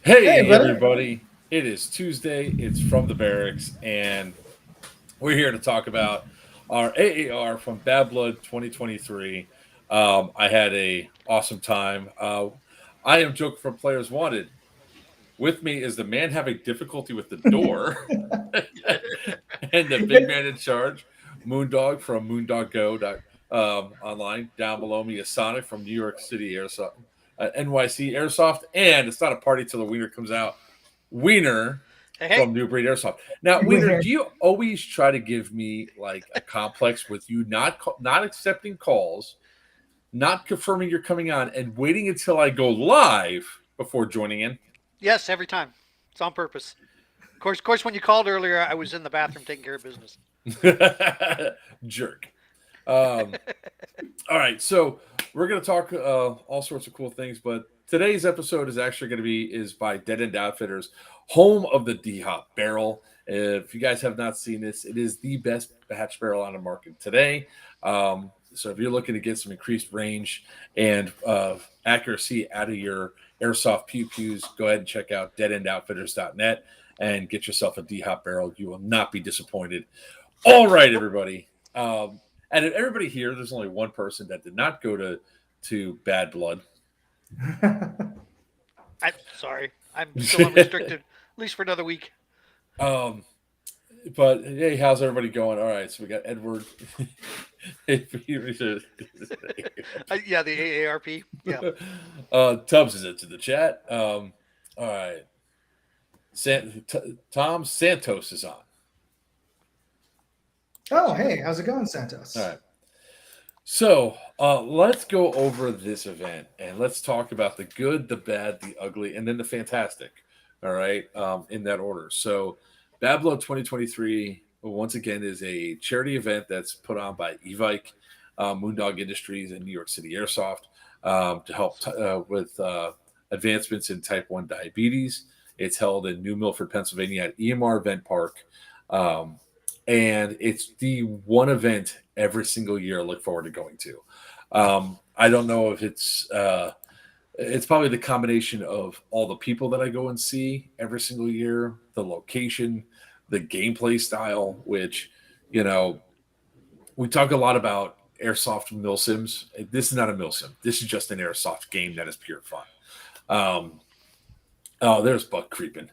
Hey, Hey, buddy. everybody. It is Tuesday. It's from the barracks, and we're here to talk about our AAR from Bad Blood 2023. I had a awesome time. I am Joker from Players Wanted. With me is the man having difficulty with the door and the big man in charge, Moondog from Moondog Go. Online. Down below me is Sonic from New York City Airsoft, NYC Airsoft, and it's not a party till the Wiener comes out. Wiener Hey, hey. from New Breed Airsoft. Now, Wiener, Weiner. do you always try to give me like a complex with you not accepting calls, not confirming you're coming on, and waiting until I go live before joining in? Yes, every time. It's on purpose. Of course, when you called earlier, I was in the bathroom taking care of business. Jerk. Um, all right, so we're going to talk all sorts of cool things, but today's episode is actually going to be is by Dead End Outfitters, home of the D Hop barrel. If you guys have not seen this, it is the best hatch barrel on the market today. So if you're looking to get some increased range and accuracy out of your airsoft pew pews, go ahead and check out deadendoutfitters.net and get yourself a D Hop barrel. You will not be disappointed. All right, everybody. And everybody here, there's only one person that did not go to Bad Blood. I'm sorry. I'm still unrestricted, at least for another week. But hey, how's everybody going? All right, so we got Edward. Yeah, the AARP. Yeah. Tubbs is into the chat. All right, Tom Santos is on. Oh, hey, how's it going, Santos? All right. So let's go over this event and let's talk about the good, the bad, the ugly, and then the fantastic. All right, in that order. So, Bad Blood 2023 once again is a charity event that's put on by Evike, Moondog Industries, and New York City Airsoft to help with advancements in Type 1 diabetes. It's held in New Milford, Pennsylvania at EMR Event Park. And it's the one event every single year I look forward to going to. I don't know if it's probably the combination of all the people that I go and see every single year, the location, the gameplay style, which, we talk a lot about airsoft milsims. This is not a milsim. This is just an airsoft game that is pure fun. There's Buck creeping.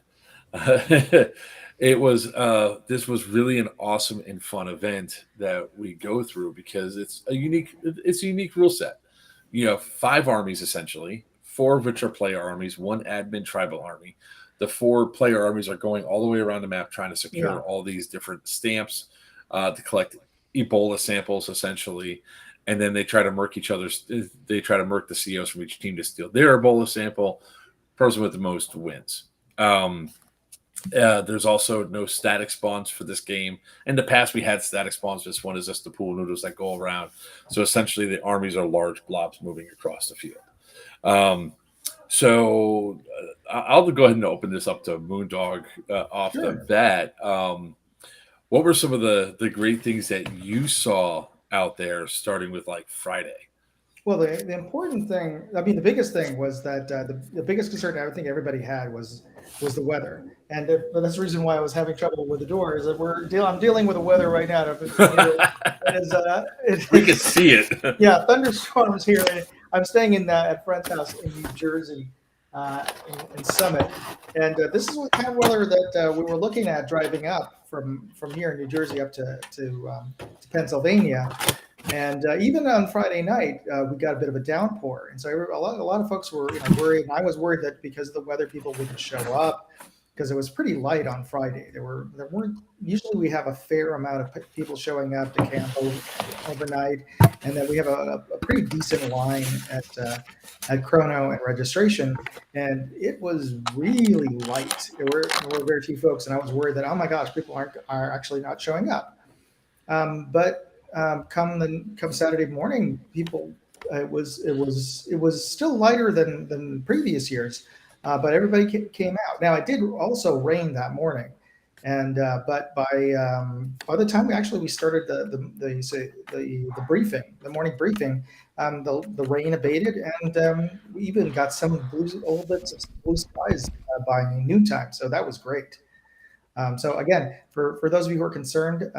This was really an awesome and fun event that we go through because it's a unique rule set. You have 5 armies essentially, 4 of which are player armies, 1 admin tribal army. The 4 player armies are going all the way around the map trying to secure all these different stamps to collect Ebola samples essentially, and then they try to murk each other's. They try to murk the COs from each team to steal their Ebola sample. Person with the most wins. There's also no static spawns for this game. In the past, we had static spawns. This one is just the pool noodles that go around. So essentially, the armies are large blobs moving across the field. I'll go ahead and open this up to Moondog off the bat. What were some of the great things that you saw out there, starting with like Friday? Well, the important thing, I mean, the biggest thing was that the biggest concern I think everybody had was the weather. And that's the reason why I was having trouble with the door is that I'm dealing with the weather right now. We can see it. Yeah, thunderstorms here. I'm staying at friend's house in New Jersey, in Summit, and this is what kind of weather that we were looking at driving up from here in New Jersey up to Pennsylvania. And even on Friday night, we got a bit of a downpour, and so a lot of folks were worried. And I was worried that because of the weather, people wouldn't show up because it was pretty light on Friday. There weren't usually we have a fair amount of people showing up to camp overnight, and then we have a pretty decent line at Chrono and registration, and it was really light. There were very few folks, and I was worried that, oh my gosh, people are actually not showing up. But come Saturday morning, people it was still lighter than previous years, but everybody came out. Now it did also rain that morning, And but by the time we started the briefing, the morning briefing, the rain abated, and we even got some a little bits of blue skies by noontime. So that was great. So again, for those of you who are concerned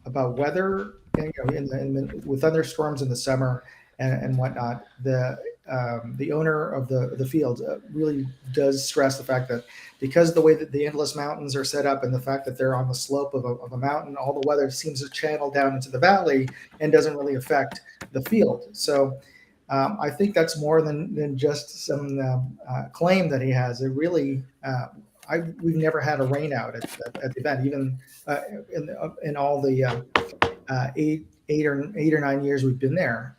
about weather, with thunderstorms in the summer and whatnot, the owner of the field really does stress the fact that because of the way that the Endless Mountains are set up and the fact that they're on the slope of a mountain, all the weather seems to channel down into the valley and doesn't really affect the field. So I think that's more than just some claim that he has. It really, we've never had a rain out at the event, even in all the 8 or 9 years we've been there.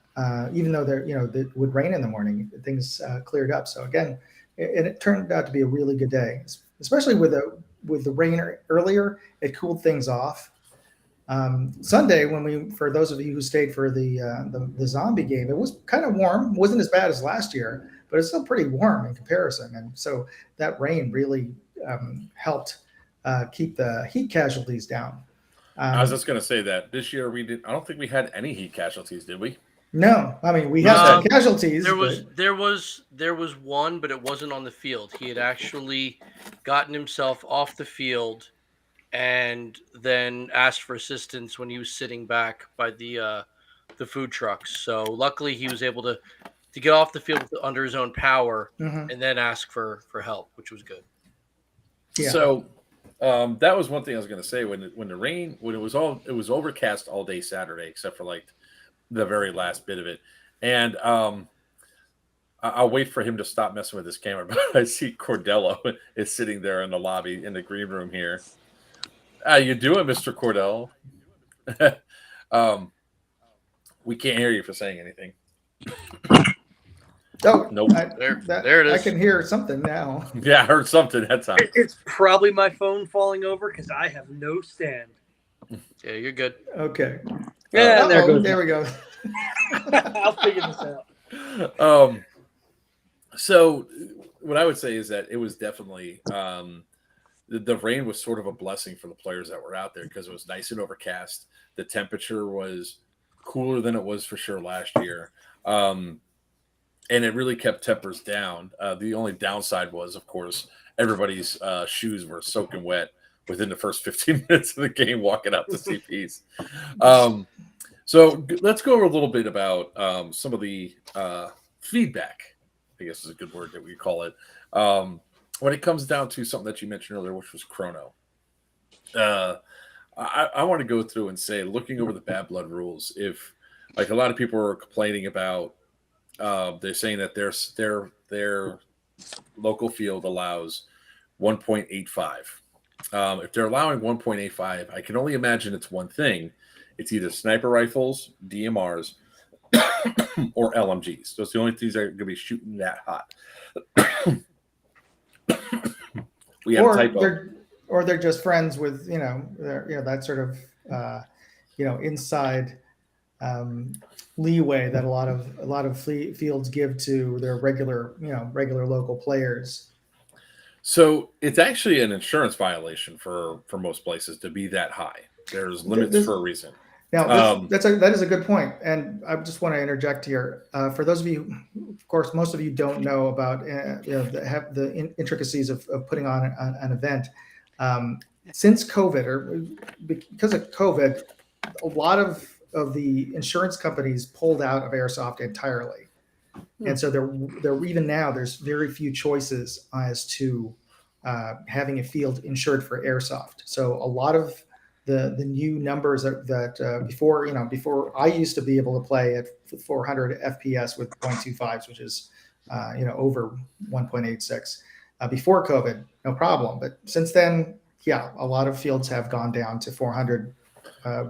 Even though it would rain in the morning, things cleared up. So again, it turned out to be a really good day, especially with the rain earlier. It cooled things off. Sunday, for those of you who stayed for the zombie game, it was kind of warm. It wasn't as bad as last year, but it's still pretty warm in comparison. And so that rain really helped keep the heat casualties down. I was just going to say that this year I don't think we had any heat casualties, did we? No, I mean we had some casualties. There was one, but it wasn't on the field. He had actually gotten himself off the field and then asked for assistance when he was sitting back by the food trucks. So luckily he was able to get off the field under his own power and then ask for help, which was good. Yeah. So that was one thing I was going to say when it was overcast all day Saturday, except for like the very last bit of it. And I'll wait for him to stop messing with his camera, but I see Cordello is sitting there in the lobby in the green room here. How you doing, Mr. Cordell? We can't hear you for saying anything. Oh, nope. There it is. I can hear something now. Yeah, I heard something that time. It's probably my phone falling over because I have no stand. Yeah, you're good. Okay. Yeah, there we go. I'll figure this out. So what I would say is that it was definitely the rain was sort of a blessing for the players that were out there because it was nice and overcast. The temperature was cooler than it was for sure last year. And it really kept tempers down. The only downside was, of course, everybody's shoes were soaking wet within the first 15 minutes of the game walking out to CPs. So let's go over a little bit about some of the feedback, I guess is a good word that we call it, when it comes down to something that you mentioned earlier, which was chrono. I want to go through and say, looking over the Bad Blood rules, if like a lot of people are complaining about, they're saying that their local field allows 1.85. If they're allowing 1.85, I can only imagine it's one thing. It's either sniper rifles, DMRs, or LMGs. Those are the only things that are going to be shooting that hot. We have a typo. Or they're just friends with that sort of inside leeway that a lot of fields give to their regular local players. So it's actually an insurance violation for most places to be that high. There's limits for a reason. Now, that is a good point, and I just want to interject here. For those of you, of course, most of you don't know about the intricacies of putting on an event. Since COVID, or because of COVID, a lot of the insurance companies pulled out of airsoft entirely, and so there even now there's very few choices as to having a field insured for airsoft. So a lot of the new numbers that before I used to be able to play at 400 FPS with 0.25s, which is over 1.86. Before COVID, no problem. But since then, a lot of fields have gone down to 400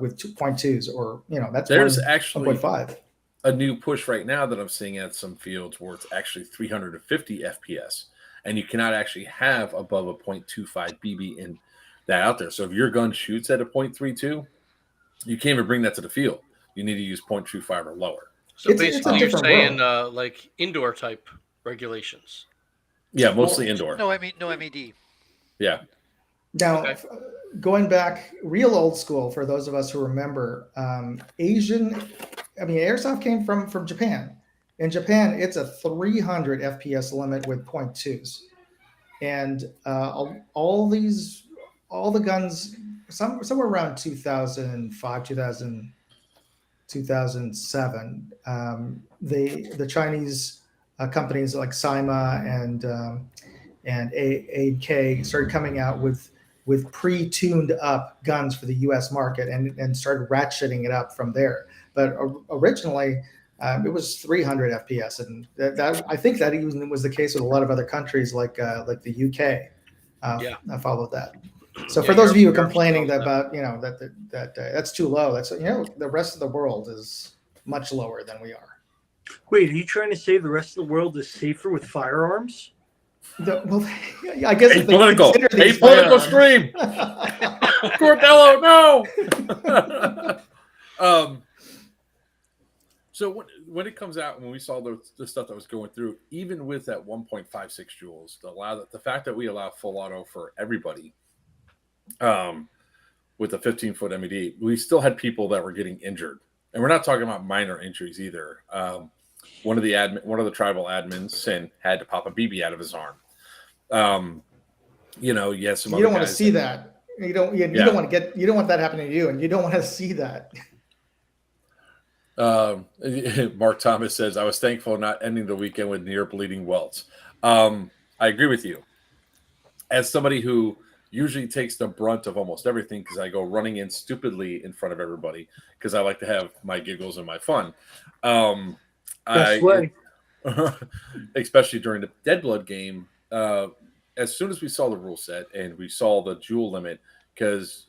with 2.2s, or that's there's actually 1.5. A new push right now that I'm seeing at some fields where it's actually 350 FPS, and you cannot actually have above a 0.25 BB in that out there. So if your gun shoots at a 0.32, you can't even bring that to the field. You need to use 0.25 or lower. So basically, you're saying like indoor type regulations. Yeah, mostly indoor. No MED. Yeah. Now, Okay. going back real old school for those of us who remember, airsoft came from Japan. In Japan, it's a 300 FPS limit with .2s, and all the guns, somewhere around 2005, 2007, the Chinese companies like Sima and AK started coming out with pre-tuned up guns for the U.S. market and started ratcheting it up from there. But originally, it was 300 FPS, and that I think that even was the case with a lot of other countries like the UK. Yeah. Followed that. So Yeah, for those of you who are Europe complaining follows that. about that's too low, that's the rest of the world is much lower than we are. Wait, are you trying to say the rest of the world is safer with firearms? Well, I guess if they Apolitical. consider these Apolitical firearms. stream. Cordello, no. So when it comes out, when we saw the stuff that was going through, even with that 1.56 joules, the fact that we allow full auto for everybody, with a 15-foot MED, we still had people that were getting injured, and we're not talking about minor injuries either. One of the tribal admins had to pop a BB out of his arm. Yes, some You other don't want to guys see that. You don't want that happening to you, and you don't want to see that. Mark Thomas says, I was thankful not ending the weekend with near bleeding welts. I agree with you. As somebody who usually takes the brunt of almost everything because I go running in stupidly in front of everybody because I like to have my giggles and my fun. Best way. Especially during the Dead Blood game, as soon as we saw the rule set and we saw the jewel limit, because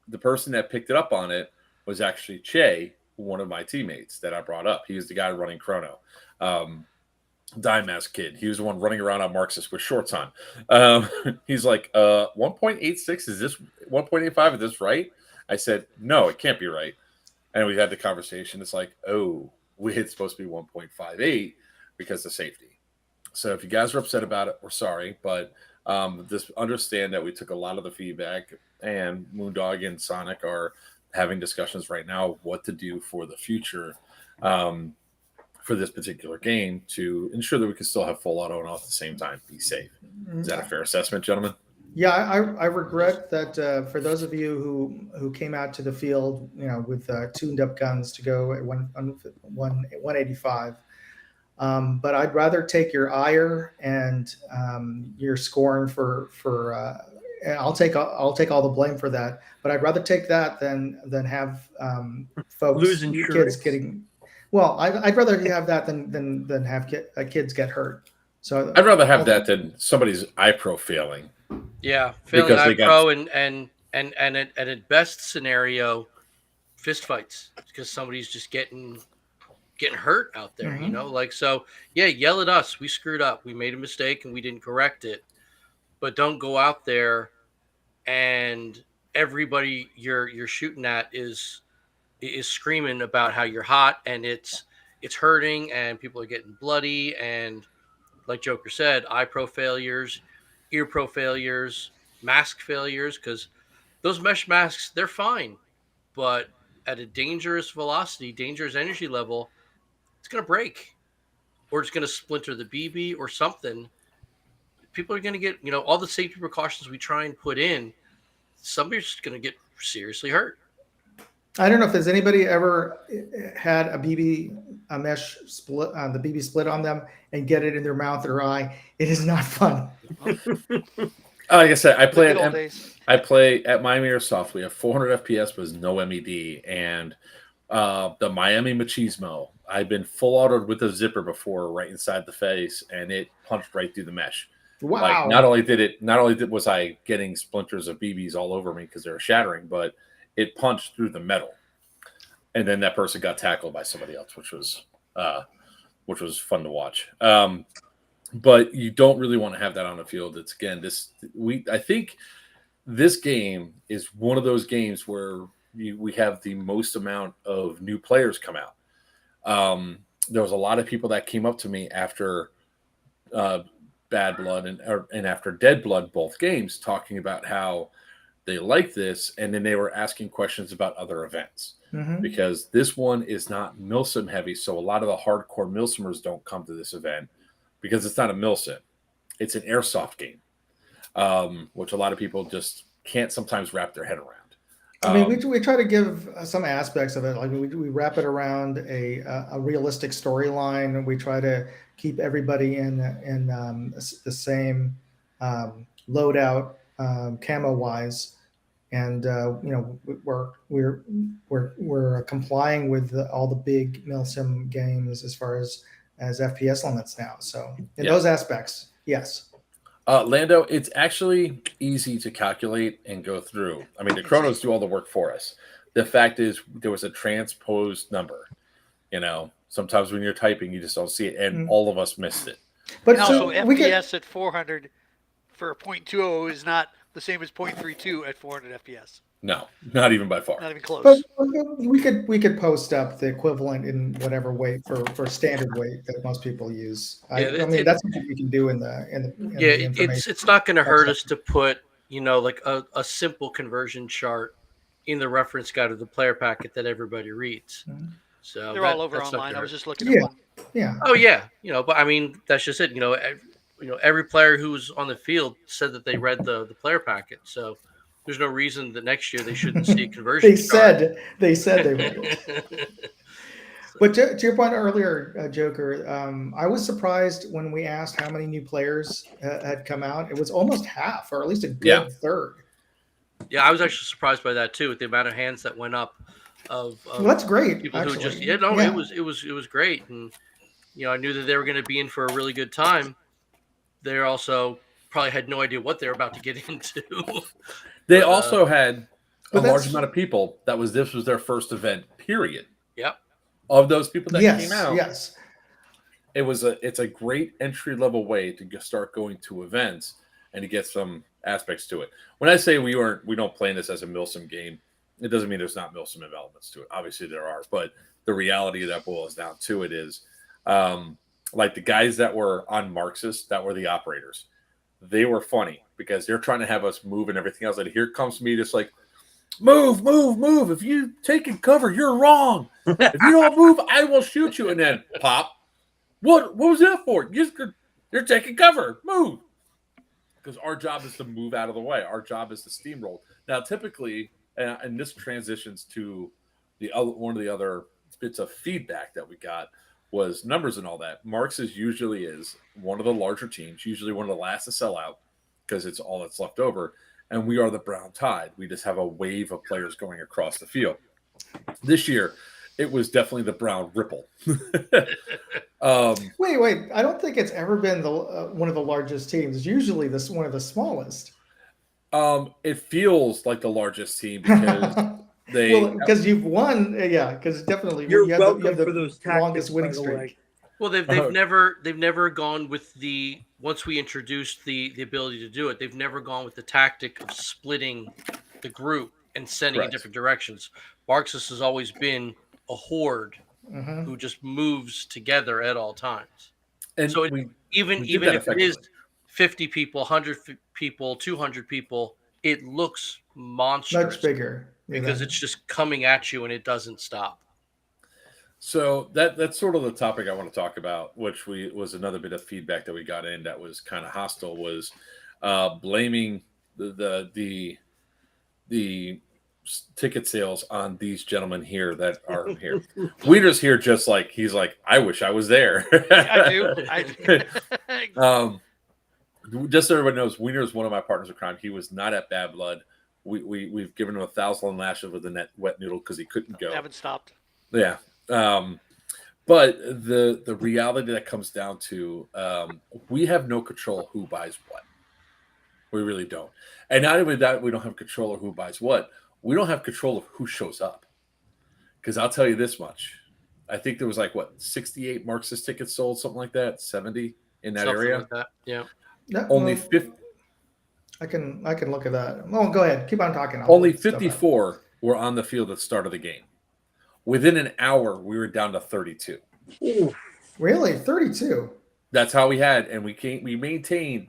the person that picked it up on it was actually Che, one of my teammates that I brought up. He was the guy running Chrono. Dime Mask Kid. He was the one running around on Marxist with shorts on. He's like, 1.86, is this 1.85? Is this right? I said, no, it can't be right. And we had the conversation. It's like, oh, it's supposed to be 1.58 because of safety. So if you guys are upset about it, we're sorry. But just understand that we took a lot of the feedback, and Moondog and Sonic are having discussions right now of what to do for the future. For this particular game to ensure that we can still have full auto and all at the same time be safe. Is that a fair assessment, gentlemen? Yeah, I regret that for those of you who came out to the field, with tuned up guns to go at 185. But I'd rather take your ire and your scorn for and I'll take all the blame for that. But I'd rather take that than have folks, Lose kids insurance. getting. Well, I'd rather have that than have kids get hurt. So I'd rather have that than somebody's iPro failing. Yeah, failing Because they got- iPro and at best scenario, fist fights because somebody's just getting hurt out there. Mhm. So yeah, yell at us. We screwed up. We made a mistake and we didn't correct it. But don't go out there and everybody you're shooting at is screaming about how you're hot and it's hurting and people are getting bloody and, like Joker said, eye pro failures, ear pro failures, mask failures, because those mesh masks, they're fine, but at a dangerous velocity, dangerous energy level, it's going to break or it's going to splinter the BB or something. People are going to get, all the safety precautions we try and put in, somebody's going to get seriously hurt. I don't know if there's anybody ever had a mesh split, the BB split on them and get it in their mouth or eye. It is not fun. Like I said, I play The good old at days. Miami Airsoft. We have 400 FPS with no MED, and the Miami Machismo. I've been full autoed with a zipper before, right inside the face, and it punched right through the mesh. Wow. Like not only was I getting splinters of BBs all over me because they were shattering, but it punched through the metal, and then that person got tackled by somebody else, which was fun to watch. But you don't really want to have that on the field. It's I think this game is one of those games where we have the most amount of new players come out. There was a lot of people that came up to me after Bad Blood and after Dead Blood, both games, talking about how they like this, and then they were asking questions about other events Hmm. because this one is not milsim heavy. So a lot of the hardcore milsimers don't come to this event because it's not a milsim; it's an airsoft game, which a lot of people just can't sometimes wrap their head around. I mean, we try to give some aspects of it. Like we wrap it around a realistic storyline. We try to keep everybody in the same loadout camo wise, and we're complying with all the big milsim games as far as FPS limits now. So in those aspects, yes. Lando, it's actually easy to calculate and go through. I mean, the chronos do all the work for us. The fact is, there was a transposed number. Sometimes when you're typing, you just don't see it, and all of us missed it. But And also, we FPS at 400 for a .20 is not the same as .32 at 400 FPS. No, not even by far. Not even close. But we could post up the equivalent in whatever weight for standard weight that most people use. I mean that's what we can do in the the information. it's not going to hurt us to put like a simple conversion chart in the reference guide of the player packet that everybody reads. So they're all over online. I was just looking Yeah. at one. Yeah. Oh yeah, but I mean that's just it. Every player who was on the field said that they read the player packet. So there's no reason that next year they shouldn't see a conversion. They said they read it. But to your point earlier, Joker, I was surprised when we asked how many new players had come out. It was almost half, or at least a good third. Yeah, I was actually surprised by that too, with the amount of hands that went up. Well, that's great. People actually. who just it was great, and I knew that they were going to be in for a really good time. They also probably had no idea what they were about to get into. They also had a large amount of people this was their first event, period. Yep. Of those people that came out. Yes. It's a great entry level way to start going to events and to get some aspects to it. When I say we don't play this as a milsim game, it doesn't mean there's not milsim elements to it. Obviously there are, but the reality that boils down to it is like the guys that were on Marxist, that were the operators. They were funny because they're trying to have us move and everything else. And here comes me just like, move. If you take cover, you're wrong. If you don't move, I will shoot you. And then pop. What was that for? You're taking cover. Move. Because our job is to move out of the way. Our job is to steamroll. Now, typically, and this transitions to one of the other bits of feedback that we got was numbers and all that. Marx's usually is one of the larger teams, usually one of the last to sell out because it's all that's left over. And we are the brown tide. We just have a wave of players going across the field. This year, it was definitely the brown ripple. Wait! I don't think it's ever been one of the largest teams. It's usually one of the smallest. It feels like the largest team because because you've won. Yeah, because definitely you have welcome the for those longest tactics, winning by the streak. way. Well, they've never gone with once we introduced the ability to do it, they've never gone with the tactic of splitting the group and sending in different directions. Marxist has always been a horde who just moves together at all times. And so even if it is 50 people, 100 people, 200 people, it looks monstrous. Much bigger. Because it's just coming at you and it doesn't stop. So that's sort of the topic I want to talk about, which was another bit of feedback that we got in that was kind of hostile, was blaming the ticket sales on these gentlemen here that are here. Weiner's here just like he's like, I wish I was there. I do. Just so everybody knows, Weiner is one of my partners in crime. He was not at Bad Blood. We've given him 1,000 lashes with a wet noodle because he couldn't go. Haven't stopped. Yeah. But the reality that comes down to we have no control of who buys what. We really don't. And not only that, we don't have control of who buys what. We don't have control of who shows up. Because I'll tell you this much. I think there was 68 Marxist tickets sold, something like that, 70 in that area. Like that. Yeah. Only 50. I can look at that. Oh, go ahead. Keep on talking. Only 54 were on the field at the start of the game. Within an hour, we were down to 32. Ooh, really? 32? That's how we had, and we maintained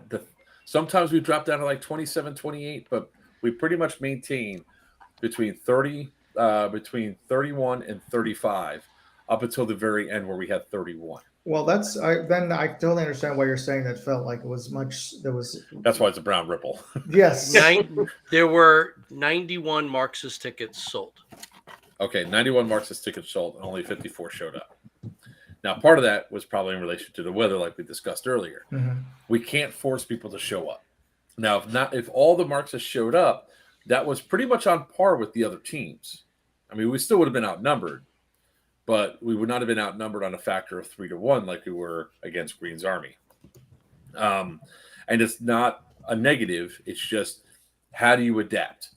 sometimes we dropped down to 27, 28, but we pretty much maintained between 31 and 35 up until the very end where we had 31. Well, then I totally understand why you're saying that felt like it was much. There was That's why it's a brown ripple. yes. There were 91 Marxist tickets sold. Okay, 91 Marxist tickets sold, and only 54 showed up. Now, part of that was probably in relation to the weather, like we discussed earlier. Mhm. We can't force people to show up. Now, if all the Marxists showed up, that was pretty much on par with the other teams. I mean, we still would have been outnumbered, but we would not have been outnumbered on a factor of 3-1 like we were against Green's Army. And it's not a negative. It's just, how do you adapt?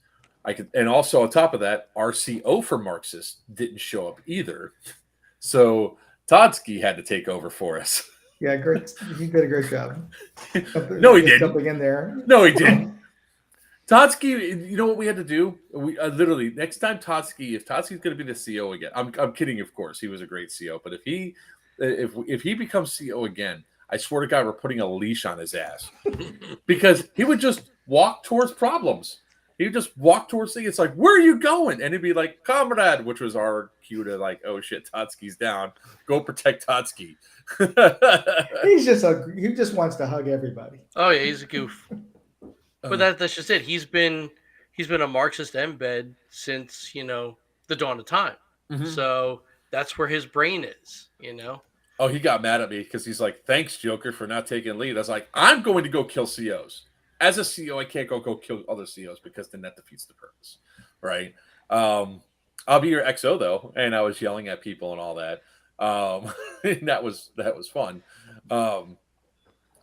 And also on top of that, RCO for Marxists didn't show up either. So Todsky had to take over for us. Yeah, great. He did a great job. No, he didn't. Jumping in there. No, he didn't. Todsky, you know what we had to do? We literally next time if Todsky's going to be the CO again, I'm kidding, of course. He was a great CO, but if he becomes CO again, I swear to God, we're putting a leash on his ass because he would just walk towards problems. He would just walk towards things. It's like, where are you going? And he'd be like, comrade, which was our cue to like, oh shit, Todsky's down. Go protect Todsky. He just wants to hug everybody. Oh yeah, he's a goof. But that's just it. He's been a Marxist embed since, the dawn of time. Mm-hmm. So that's where his brain is, Oh, he got mad at me because he's like, thanks, Joker, for not taking lead. I was like, I'm going to go kill COs. As a CO, I can't go kill other COs because then that defeats the purpose, right? I'll be your XO, though, and I was yelling at people and all that. And that was fun. Oh,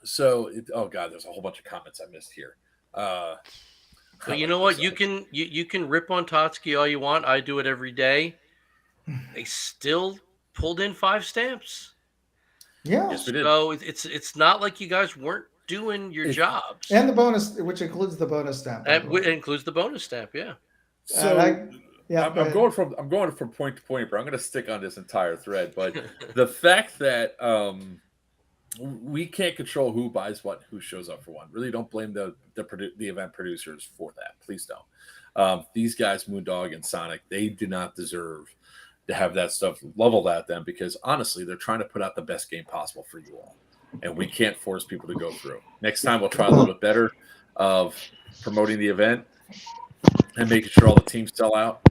God, there's a whole bunch of comments I missed here. But you know what? You can rip on Totsky all you want. I do it every day. They still pulled in 5 stamps. Yeah. Yes, we did. So it's not like you guys weren't doing your jobs. And the bonus, which includes the bonus stamp. It includes the bonus stamp, yeah. So I'm going going from point to point, but I'm going to stick on this entire thread. But the fact that we can't control who buys what, who shows up for one. Really, don't blame the event producers for that. Please don't. These guys, Moondog and Sonic, they do not deserve to have that stuff leveled at them because honestly, they're trying to put out the best game possible for you all, and we can't force people to go through. Next time, we'll try a little bit better of promoting the event and making sure all the teams sell out,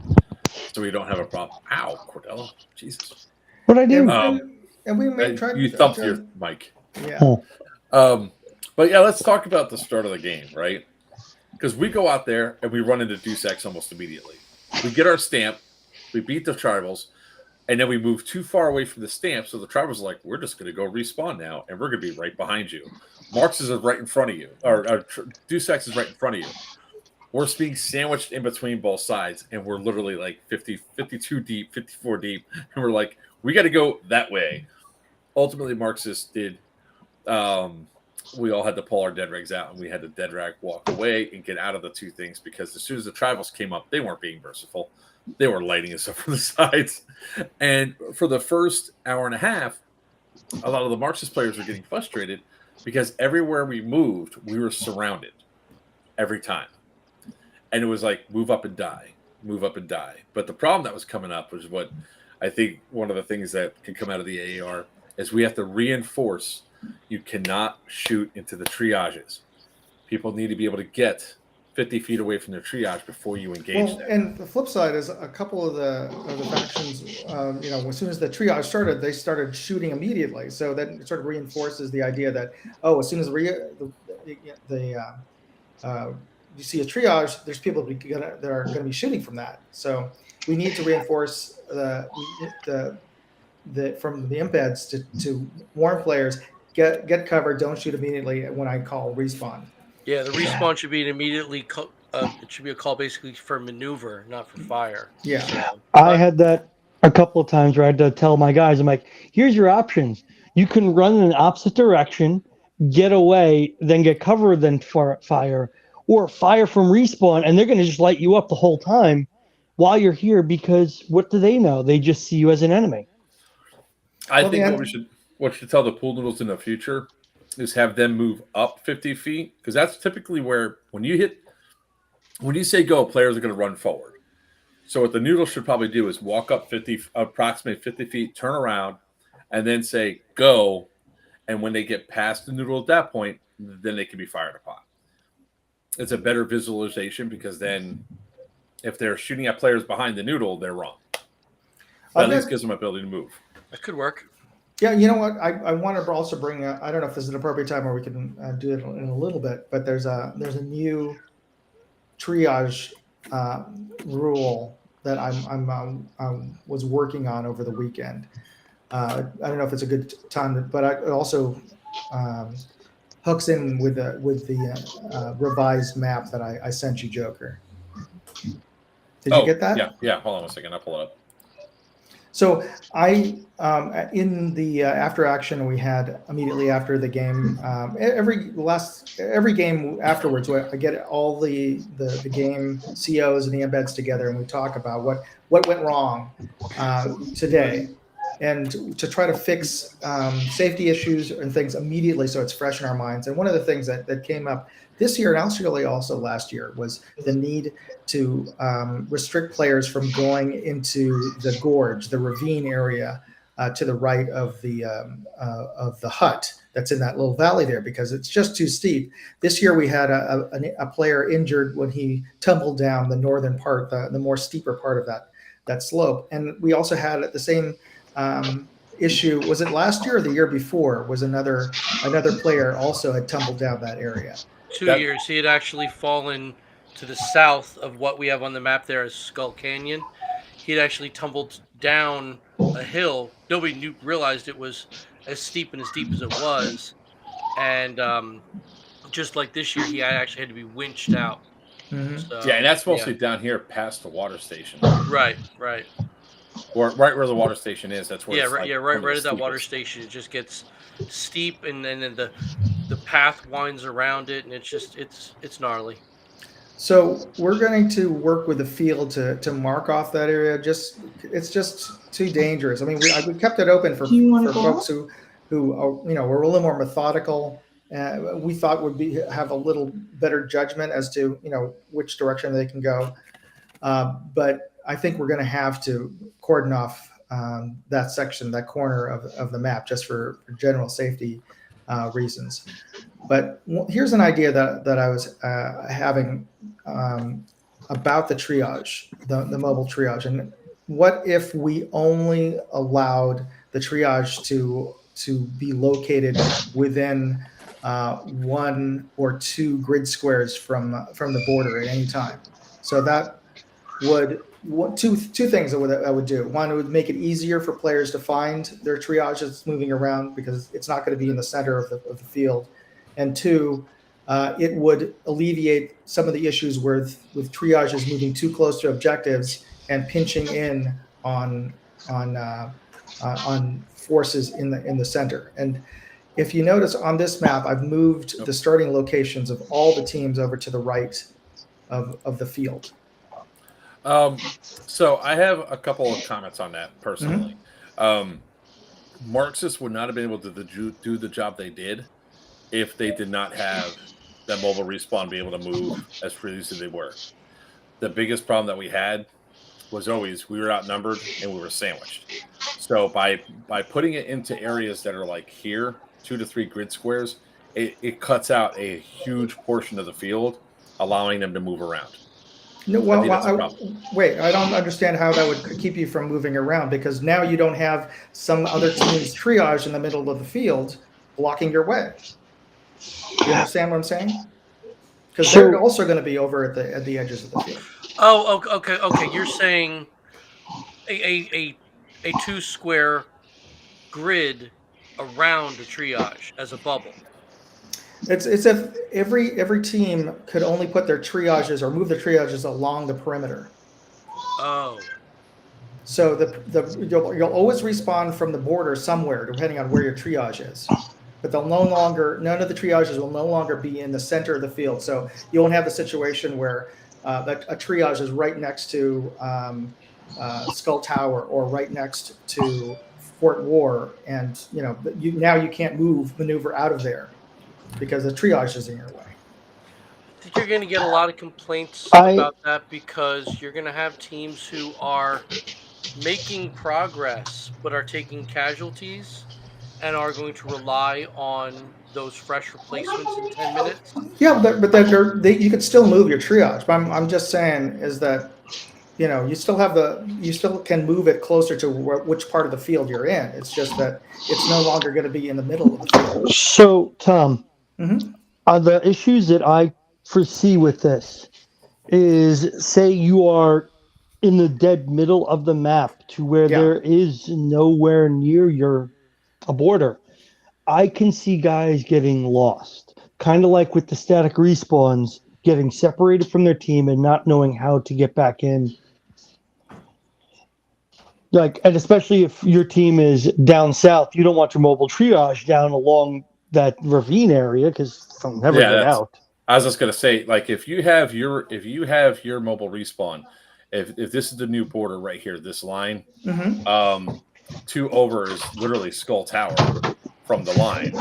so we don't have a problem. Ow, Cordella, Jesus! What I do? And we may try. You thumped your mic. Yeah. But yeah, let's talk about the start of the game, right? Because we go out there and we run into Deus Ex almost immediately. We get our stamp, we beat the tribals, and then we move too far away from the stamp, so the tribals are like, we're just going to go respawn now, and we're going to be right behind you. Marx's is right in front of you, or Deus Ex is right in front of you. We're being sandwiched in between both sides, and we're literally like 52 deep, 54 deep, and we're like, we got to go that way. Ultimately, Marxist did. We all had to pull our dead rags out, and we had to dead rag walk away and get out of the two things because as soon as the tribals came up, they weren't being merciful. They were lighting us up from the sides. And for the first hour and a half, a lot of the Marxist players were getting frustrated because everywhere we moved, we were surrounded every time. And it was like, move up and die, move up and die. But the problem that was coming up was what I think one of the things that can come out of the AAR is we have to reinforce you cannot shoot into the triages. People need to be able to get 50 feet away from their triage before you engage them. And the flip side is a couple of the factions, as soon as the triage started, they started shooting immediately. So that sort of reinforces the idea that, as soon as you see a triage, there's people that are going to be shooting from that. So we need to reinforce the from the embeds to warn players, get cover, don't shoot immediately when I call respawn. Yeah, the respawn should be an immediately. It should be a call basically for maneuver, not for fire. Yeah. So, I had that a couple of times where I had to tell my guys, I'm like, here's your options. You can run in an opposite direction, get away, then get cover, then fire, or fire from respawn, and they're going to just light you up the whole time while you're here because what do they know? They just see you as an enemy. I think what we should tell the pool noodles in the future is have them move up 50 feet because that's typically where when you hit when you say go, players are going to run forward. So what the noodle should probably do is walk up approximately 50 feet, turn around, and then say go. And when they get past the noodle at that point, then they can be fired upon. It's a better visualization because then if they're shooting at players behind the noodle, they're wrong. That at least gives them ability to move. That could work. Yeah, you know what? I want to also bring up, I don't know if this is an appropriate time or we can do it in a little bit, but there's a new triage rule that I was working on over the weekend. I don't know if it's a good time, but it also hooks in with the revised map that I sent you, Joker. Did you get that? Yeah. Hold on a second. I'll pull it up. So I, in the after action we had immediately after the game, every game afterwards, I get all the game COs and the embeds together, and we talk about what went wrong today, and to try to fix safety issues and things immediately so it's fresh in our minds. And one of the things that came up this year and actually also last year was the need to restrict players from going into the gorge, the ravine area to the right of the hut that's in that little valley there, because it's just too steep. This year we had a player injured when he tumbled down the northern part, the more steeper part of that slope. And we also had the same issue. Was it last year or the year before? Was another player also had tumbled down that area. 2 years. He had actually fallen to the south of what we have on the map there as Skull Canyon. He had actually tumbled down a hill. Nobody realized it was as steep and as deep as it was. And just like this year, he actually had to be winched out. Mm-hmm. So, yeah, and that's mostly down here past the water station. Right. Or right where the water station is. That's where right at that water station. It just gets steep, and then the path winds around it, and it's gnarly. So we're going to work with the field to mark off that area. It's just too dangerous. I mean, we kept it open for folks who were a little more methodical. We thought would have a little better judgment as to which direction they can go. But I think we're going to have to cordon off that section, that corner of the map, just for general safety reasons. But here's an idea that I was having about the triage, the mobile triage. And what if we only allowed the triage to be located within 1 or 2 grid squares from the border at any time? So that would two things that would do. One, it would make it easier for players to find their triages moving around because it's not going to be in the center of the field. And 2, it would alleviate some of the issues with triages moving too close to objectives and pinching in on forces in the center. And if you notice on this map, I've moved the starting locations of all the teams over to the right of the field. So I have a couple of comments on that personally. Marxists would not have been able to do the job they did if they did not have that mobile respawn be able to move as freely as they were. The biggest problem that we had was always we were outnumbered and we were sandwiched. So by putting it into areas that are like here, 2 to 3 grid squares, it cuts out a huge portion of the field, allowing them to move around. No, wait, I don't understand how that would keep you from moving around, because now you don't have some other team's triage in the middle of the field blocking your way. You understand what I'm saying? Because they're also going to be over at the edges of the field. Oh, okay. You're saying a 2 square grid around the triage as a bubble. It's if every team could only put their triages or move the triages along the perimeter. Oh. So you'll always respawn from the border somewhere, depending on where your triage is. But none of the triages will no longer be in the center of the field. So you won't have the situation where a triage is right next to Skull Tower or right next to Fort War, and now you can't maneuver out of there because the triage is in your way. think you're going to get a lot of complaints I- about that because you're going to have teams who are making progress but are taking casualties and are going to rely on those fresh replacements in 10 minutes. Yeah, you could still move your triage. But I'm just saying is that you still have you still can move it closer to which part of the field you're in. It's just that it's no longer going to be in the middle of the field. So, Tom, Hmm. the issues that I foresee with this is, say you are in the dead middle of the map to where Yeah. there is nowhere near a border. I can see guys getting lost, kind of like with the static respawns, getting separated from their team and not knowing how to get back in. Like, and especially if your team is down south, you don't want your mobile triage down along that ravine area because they'll never Yeah, get out. I was just gonna say, like, if you have your mobile respawn, if this is the new border right here, this line, Hmm. 2 over is literally Skull Tower from the line.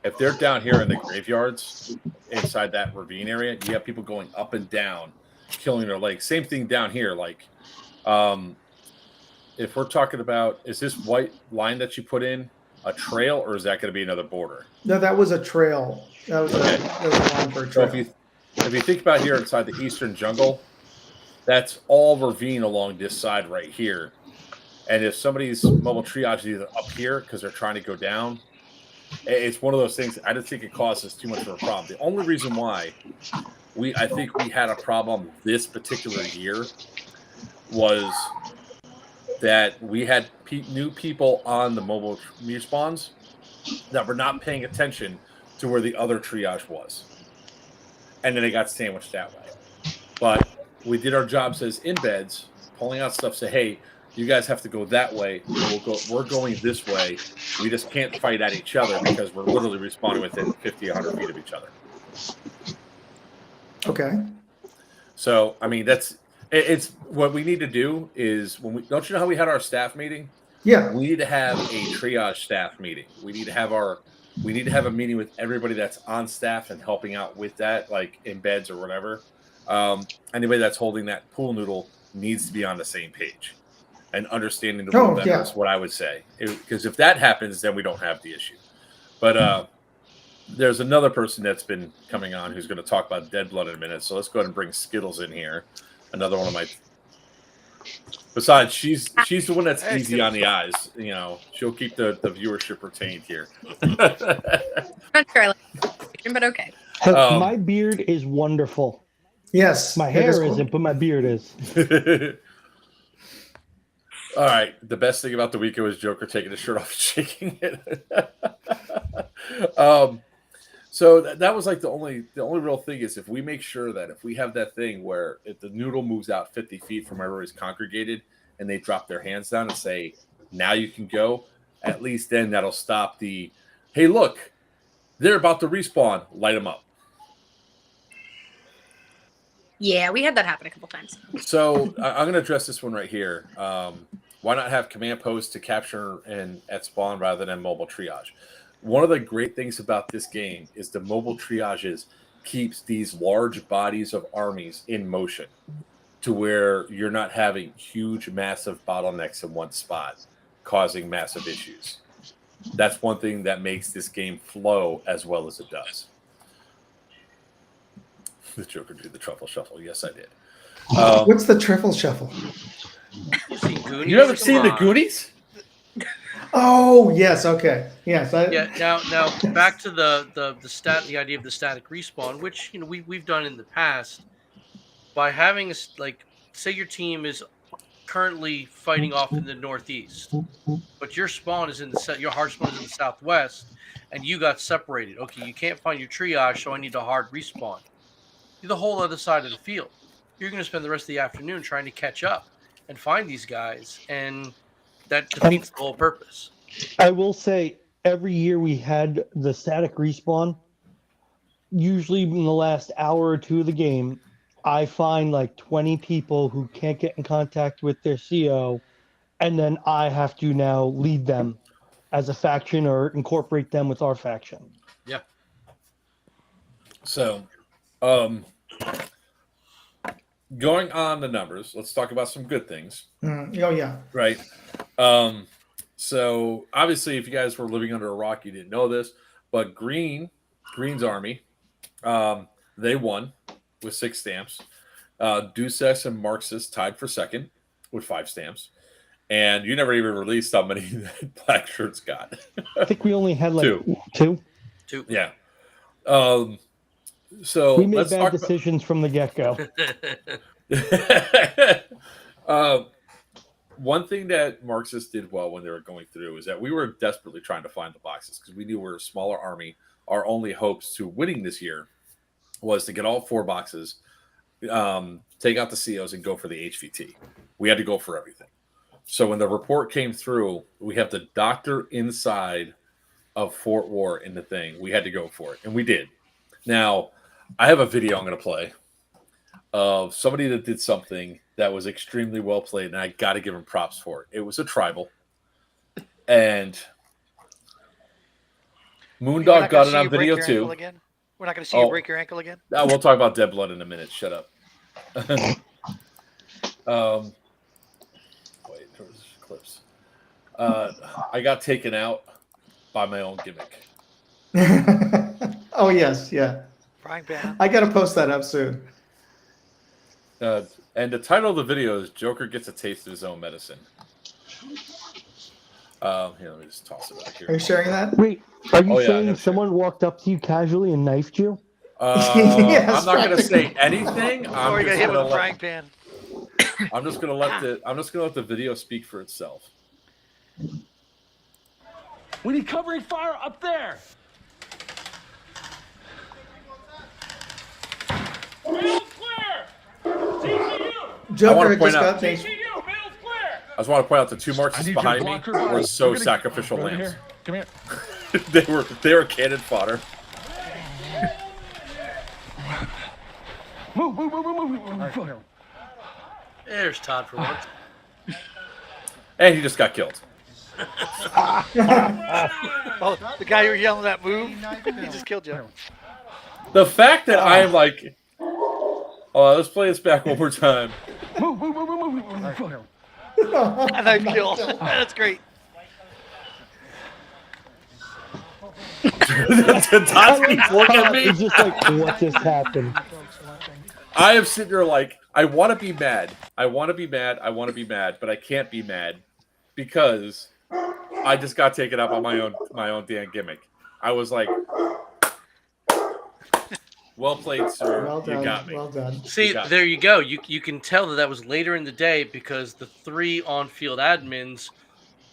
If they're down here in the graveyards inside that ravine area, you have people going up and down, killing their legs. Same thing down here. Like, if we're talking about, is this white line that you put in a trail, or is that going to be another border? No, that was a trail. That was Okay. that was a line for a So trail. if you think about here inside the eastern jungle, that's all ravine along this side right here. And if somebody's mobile triage is either up here because they're trying to go down, it's one of those things. I don't think it causes too much of a problem. The only reason why I think we had a problem this particular year was that we had new people on the mobile respawns that were not paying attention to where the other triage was, and then they got sandwiched that way. But we did our jobs as embeds, pulling out stuff. Say, hey, you guys have to go that way. We're going this way. We just can't fight at each other because we're literally respawning within 50, 100 feet of each other. Okay. So, I mean, it's what we need to do is don't you know how we had our staff meeting? Yeah. We need to have a triage staff meeting. We need to have a meeting with everybody that's on staff and helping out with that, like embeds or whatever. Anybody that's holding that pool noodle needs to be on the same page and understanding the rule better is what I would say. Because if that happens, then we don't have the issue. But there's another person that's been coming on who's going to talk about Dead Blood in a minute. So let's go ahead and bring Skittles in here. Another one of my. Besides, she's the one that's easy on the eyes. You know, she'll keep the viewership retained here. Not sure I like it, but okay. My beard is wonderful. Yes. My hair isn't, but my beard is. All right. The best thing about the weekend was Joker taking his shirt off and shaking it. So that was like the only real thing is if we make sure that if we have that thing where if the noodle moves out 50 feet from where everybody's congregated and they drop their hands down and say, now you can go, at least then that'll stop the, hey, look, they're about to respawn, light them up. Yeah, we had that happen a couple times. So I'm going to address this one right here. Why not have command posts to capture and at spawn rather than mobile triage? One of the great things about this game is the mobile triages keeps these large bodies of armies in motion to where you're not having huge, massive bottlenecks in one spot, causing massive issues. That's one thing that makes this game flow as well as it does. The Joker did the truffle shuffle. Yes, I did. What's the truffle shuffle? You ever seen the Goonies? Oh yes, okay, yes. Now back to the idea of the static respawn, which we've done in the past by having say your team is currently fighting off in the northeast, but your spawn is your hard spawn is in the southwest, and you got separated. Okay, you can't find your triage, so I need a hard respawn. You're the whole other side of the field. You're going to spend the rest of the afternoon trying to catch up and find these guys, and that defeats the whole purpose. I will say every year we had the static respawn. Usually in the last hour or two of the game, I find like 20 people who can't get in contact with their CO, and then I have to now lead them as a faction or incorporate them with our faction. Yeah. So Um, going on the numbers, let's talk about some good things. Oh yeah. Right. So obviously, if you guys were living under a rock, you didn't know this, but Green's army, they won with 6 stamps. Deucex and Marxist tied for second with 5 stamps. And you never even released how many that Black Shirts got. I think we only had like 2. two. Yeah. So We made let's bad talk decisions from the get-go. One thing that Marxists did well when they were going through is that we were desperately trying to find the boxes because we knew we were a smaller army. Our only hopes to winning this year was to get all 4 boxes, take out the COs, and go for the HVT. We had to go for everything. So when the report came through, we have the doctor inside of Fort War in the thing. We had to go for it, and we did. Now, I have a video I'm going to play of somebody that did something that was extremely well played, and I got to give him props for it. It was a tribal, and Moondog got it on video too. Again? We're not going to see you break your ankle again? We'll talk about dead blood in a minute. Shut up. Wait, there's clips. I got taken out by my own gimmick. Oh yes, yeah. Frying pan. I gotta post that up soon. And the title of the video is Joker Gets a Taste of His Own Medicine. Here, let me just toss it back here. Are you sharing that? Wait, are you yeah, saying no, someone walked up to you casually and knifed you? Yes, I'm not going to say anything. Or you got hit with a frying pan. I'm just going to let the video speak for itself. We need covering fire up there. Middle's clear. TCU. Joker just got chased. TCU. Middle's clear. I just want to point out the 2 Marxists behind me were so sacrificial Right lambs. here. Come here. they were cannon fodder. Move. There's Todd for once. And he just got killed. Oh, the guy you were yelling at move, he just killed you. The fact that I am like, oh, let's play this back one more time. Move. And I kill. That's great. Todd keeps looking at me. It's just like, what just happened? I am sitting there like, I want to be mad. I want to be mad, but I can't be mad because I just got taken out by my own damn gimmick. I was like, well played, sir. Well done. You got me. Well done. See, there you go. You can tell that was later in the day because the 3 on-field admins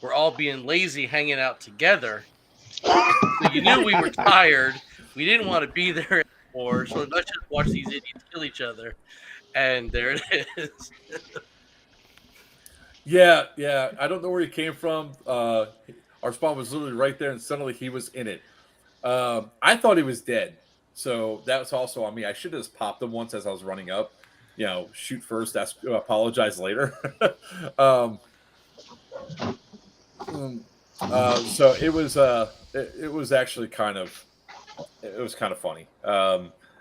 were all being lazy, hanging out together. So you knew we were tired. We didn't want to be there anymore. So let's just watch these idiots kill each other. And there it is. Yeah. I don't know where he came from. Our spawn was literally right there, and suddenly he was in it. I thought he was dead. So that was also on me. I should have just popped him once as I was running up. Shoot first, apologize later. So it was actually kind of funny.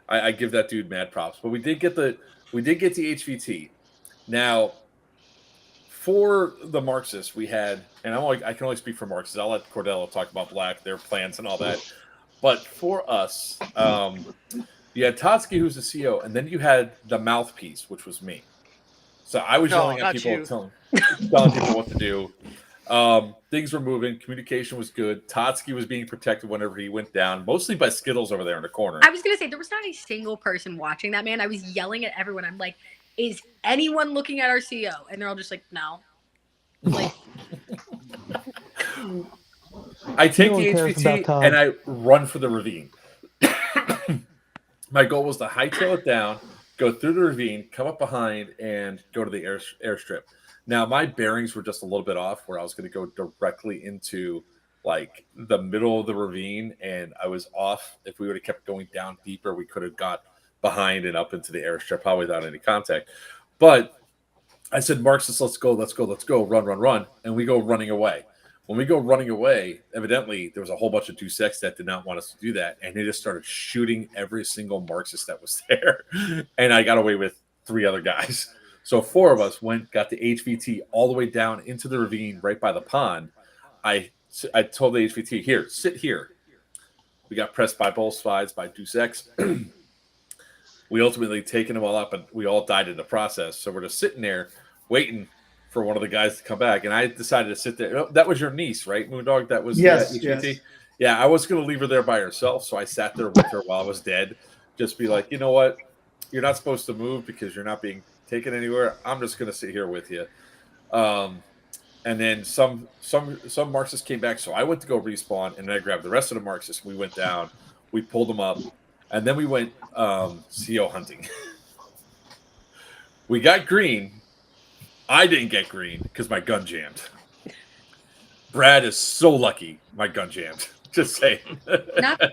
I give that dude mad props, but we did get the HVT. Now, for the Marxists, we had, and I can only speak for Marxists. I'll let Cordello talk about Black, their plans, and all that. But for us, you had Totsky, who's the CEO, and then you had the mouthpiece, which was me. So I was yelling at people, telling people what to do. Things were moving. Communication was good. Totsky was being protected whenever he went down, mostly by Skittles over there in the corner. I was going to say, there was not a single person watching that, man. I was yelling at everyone. I'm like, is anyone looking at our CEO? And they're all just like, no. Like, I take No the one cares HVT about Todd. and I run for the ravine. My goal was to hightail it down, go through the ravine, come up behind, and go to the airstrip. Now, my bearings were just a little bit off where I was going to go directly into like the middle of the ravine, and I was off. If we would have kept going down deeper, we could have got behind and up into the airstrip, probably without any contact. But I said, Marxists, let's go, run. And we go running away. When we go running away, evidently there was a whole bunch of 2-6 that did not want us to do that, and they just started shooting every single Marxist that was there. And I got away with 3 other guys. So 4 of us got the HVT all the way down into the ravine right by the pond. I told the HVT, here, sit here. We got pressed by both sides by 2-6. We ultimately taken them all up, and we all died in the process. So we're just sitting there waiting for one of the guys to come back. And I decided to sit there. That was your niece, right, Moondog? That was Yes, HVT? yes. Yeah, I was going to leave her there by herself. So I sat there with her while I was dead. Just be like, you know what? You're not supposed to move because you're not being taken anywhere. I'm just going to sit here with you. And then some Marxists came back, so I went to go respawn, and then I grabbed the rest of the Marxists. We went down, we pulled them up, and then we went CO hunting. We got green. I didn't get green because my gun jammed. Brad is so lucky my gun jammed. Just saying. Not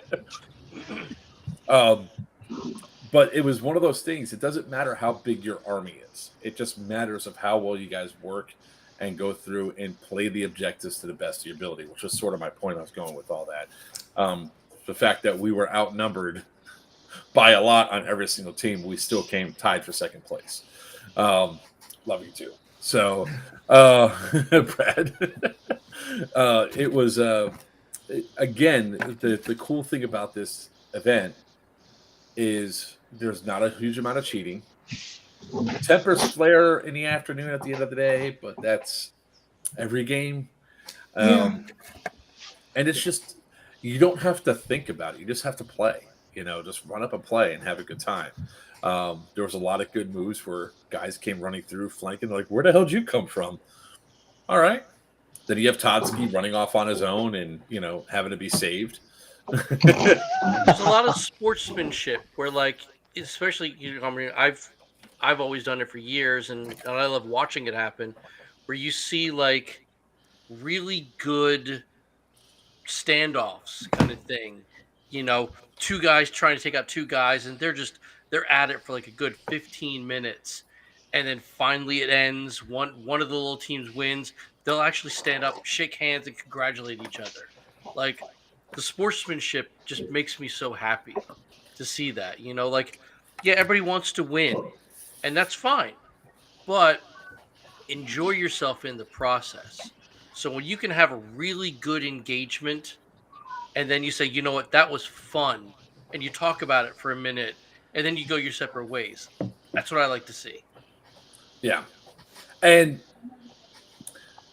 But it was one of those things. It doesn't matter how big your army is. It just matters of how well you guys work and go through and play the objectives to the best of your ability, which was sort of my point I was going with all that. The fact that we were outnumbered by a lot on every single team, we still came tied for second place. Love you too. So, Brad, it was, again, the cool thing about this event is there's not a huge amount of cheating. Tempers flare in the afternoon at the end of the day, but that's every game. And it's just, you don't have to think about it. You just have to play, just run up and play and have a good time. There was a lot of good moves where guys came running through, flanking, like, where the hell did you come from? All right. Then you have Todsky running off on his own and, having to be saved. There's a lot of sportsmanship where, like, especially, I've always done it for years, and I love watching it happen, where you see like really good standoffs kind of thing. 2 guys trying to take out 2 guys, and they're at it for like a good 15 minutes, and then finally it ends. One of the little teams wins. They'll actually stand up, shake hands, and congratulate each other. Like, the sportsmanship just makes me so happy to see that. Like, yeah, everybody wants to win, and that's fine, but enjoy yourself in the process. So when you can have a really good engagement, and then you say, you know what, that was fun, and you talk about it for a minute, and then you go your separate ways. That's what I like to see. Yeah. And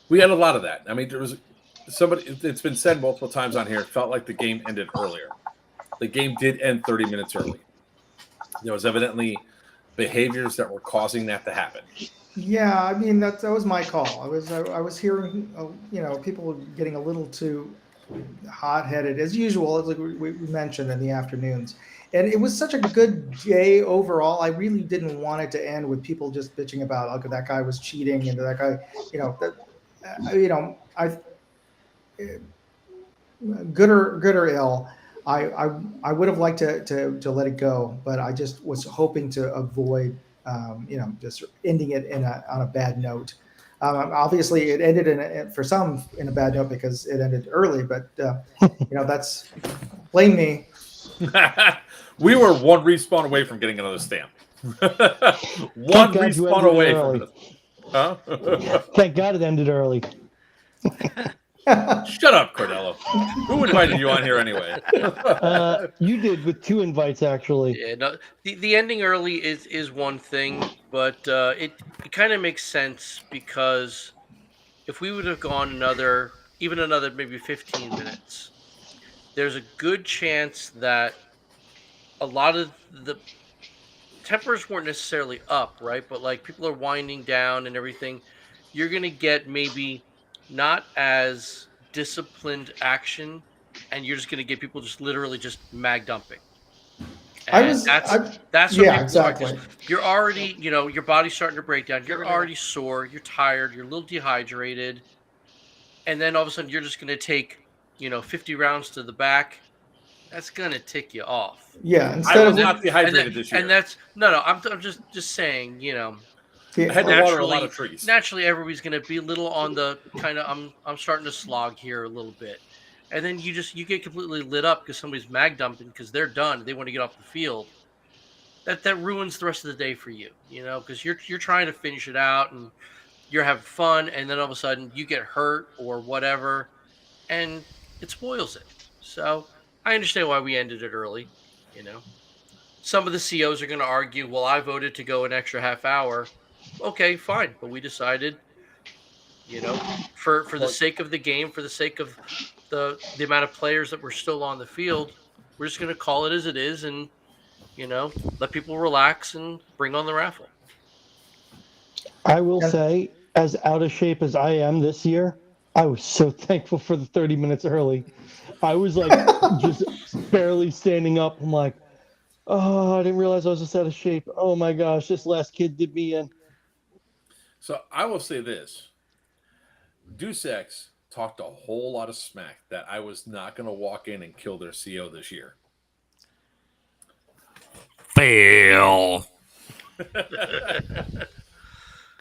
we had a lot of that. I mean, there was somebody, it's been said multiple times on here, it felt like the game ended earlier. The game did end 30 minutes early. There was evidently behaviors that were causing that to happen. Yeah, I mean that was my call. I was hearing, people getting a little too hot-headed as usual, as we mentioned in the afternoons. And it was such a good day overall. I really didn't want it to end with people just bitching about, okay, that guy was cheating and that guy, good or ill. I would have liked to let it go, but I just was hoping to avoid, just ending it on a bad note. Obviously, it ended for some in a bad note because it ended early, but that's blame me. We were one respawn away from getting another stamp. One respawn away from it. Huh? Thank God it ended early. Shut up, Cordello. Who invited you on here anyway? You did with 2 invites, actually. Yeah, no, the ending early is one thing, but it kind of makes sense because if we would have gone another maybe 15 minutes, there's a good chance that a lot of the tempers weren't necessarily up, right? But like people are winding down and everything. You're going to get maybe not as disciplined action, and you're just going to get people just literally just mag dumping. And that's what people exactly. are. You're already, your body's starting to break down. You're already sore. You're tired. You're a little dehydrated. And then all of a sudden you're just going to take, 50 rounds to the back. That's going to tick you off. Yeah. I was not dehydrated this year. And that's, no, I'm just saying, Yeah. I had to water a lot of naturally, trees. naturally everybody's going to be a little on the kind of I'm starting to slog here a little bit, and then you get completely lit up because somebody's mag dumping because they're done, they want to get off the field. That ruins the rest of the day for you, because you're trying to finish it out and you're having fun, and then all of a sudden you get hurt or whatever, and it spoils it. So I understand why we ended it early. You know, some of the COs are going to argue, well, I voted to go an extra half hour. Okay, fine, but we decided, for the Well, sake of the game, for the sake of the amount of players that were still on the field, we're just going to call it as it is, and let people relax and bring on the raffle. I will And- say, as out of shape as I am this year, I was so thankful for the 30 minutes early. I was like just barely standing up. I'm like, oh, I didn't realize I was just out of shape. Oh my gosh, this last kid did me in. so I will say this: Deus Ex talked a whole lot of smack that I was not going to walk in and kill their CO this year. Fail.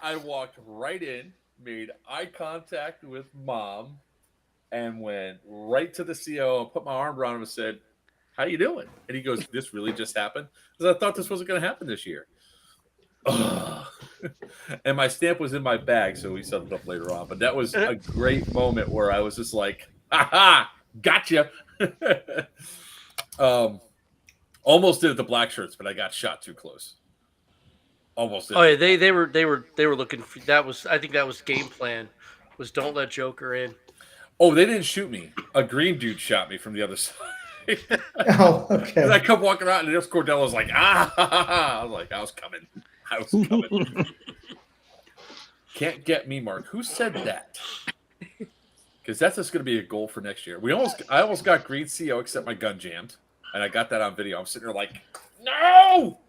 I walked right in, made eye contact with Mom, and went right to the CO and put my arm around him and said, "How you doing?" And he goes, "This really just happened?" Because I thought this wasn't going to happen this year. Ugh. And my stamp was in my bag, so we set it up later on. But that was a great moment where I was just like, "Ha ha, gotcha!" Almost did it the black shirts, but I got shot too close. Almost did. Oh yeah, they were looking for that. Was I think that was game plan, was don't let Joker in. Oh, they didn't shoot me. A green dude shot me from the other side. Oh, And I okay. kept walking around, and this Cordell was like, "Ah!" I was like, "I was coming. I was coming." Can't get me, Mark. Who said that? Because that's just going to be a goal for next year. I almost got green CO, except my gun jammed, and I got that on video. I'm sitting there like, no.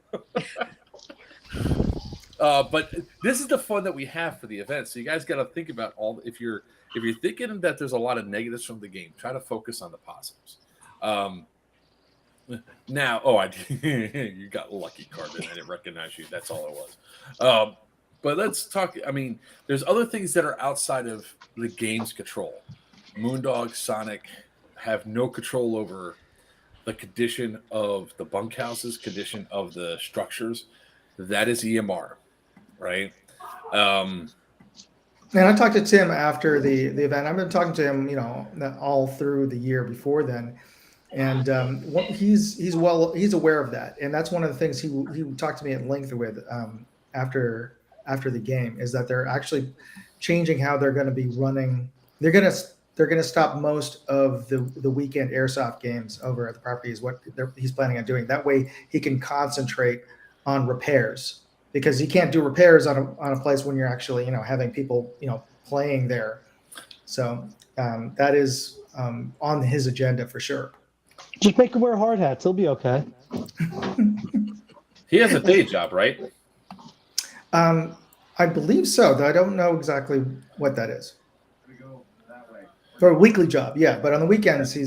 But this is the fun that we have for the event. So you guys got to think about if you're thinking that there's a lot of negatives from the game, try to focus on the positives. Now, you got lucky, Carbon. I didn't recognize you. That's all it was. But let's talk. I mean, there's other things that are outside of the game's control. Moondog, Sonic have no control over the condition of the bunkhouses, condition of the structures. That is EMR, right? And I talked to Tim after the event. I've been talking to him, all through the year before then, and he's aware of that, and that's one of the things he talked to me at length with after the game, is that they're actually changing how they're going to be running. They're going to stop most of the weekend airsoft games over at the property, is what he's planning on doing. That way he can concentrate on repairs, because you can't do repairs on a place when you're actually, having people, playing there. So that is on his agenda for sure. Just make him wear hard hats. He'll be okay. He has a day job, right? I believe so, though I don't know exactly what that is. For a weekly job, yeah. But on the weekends,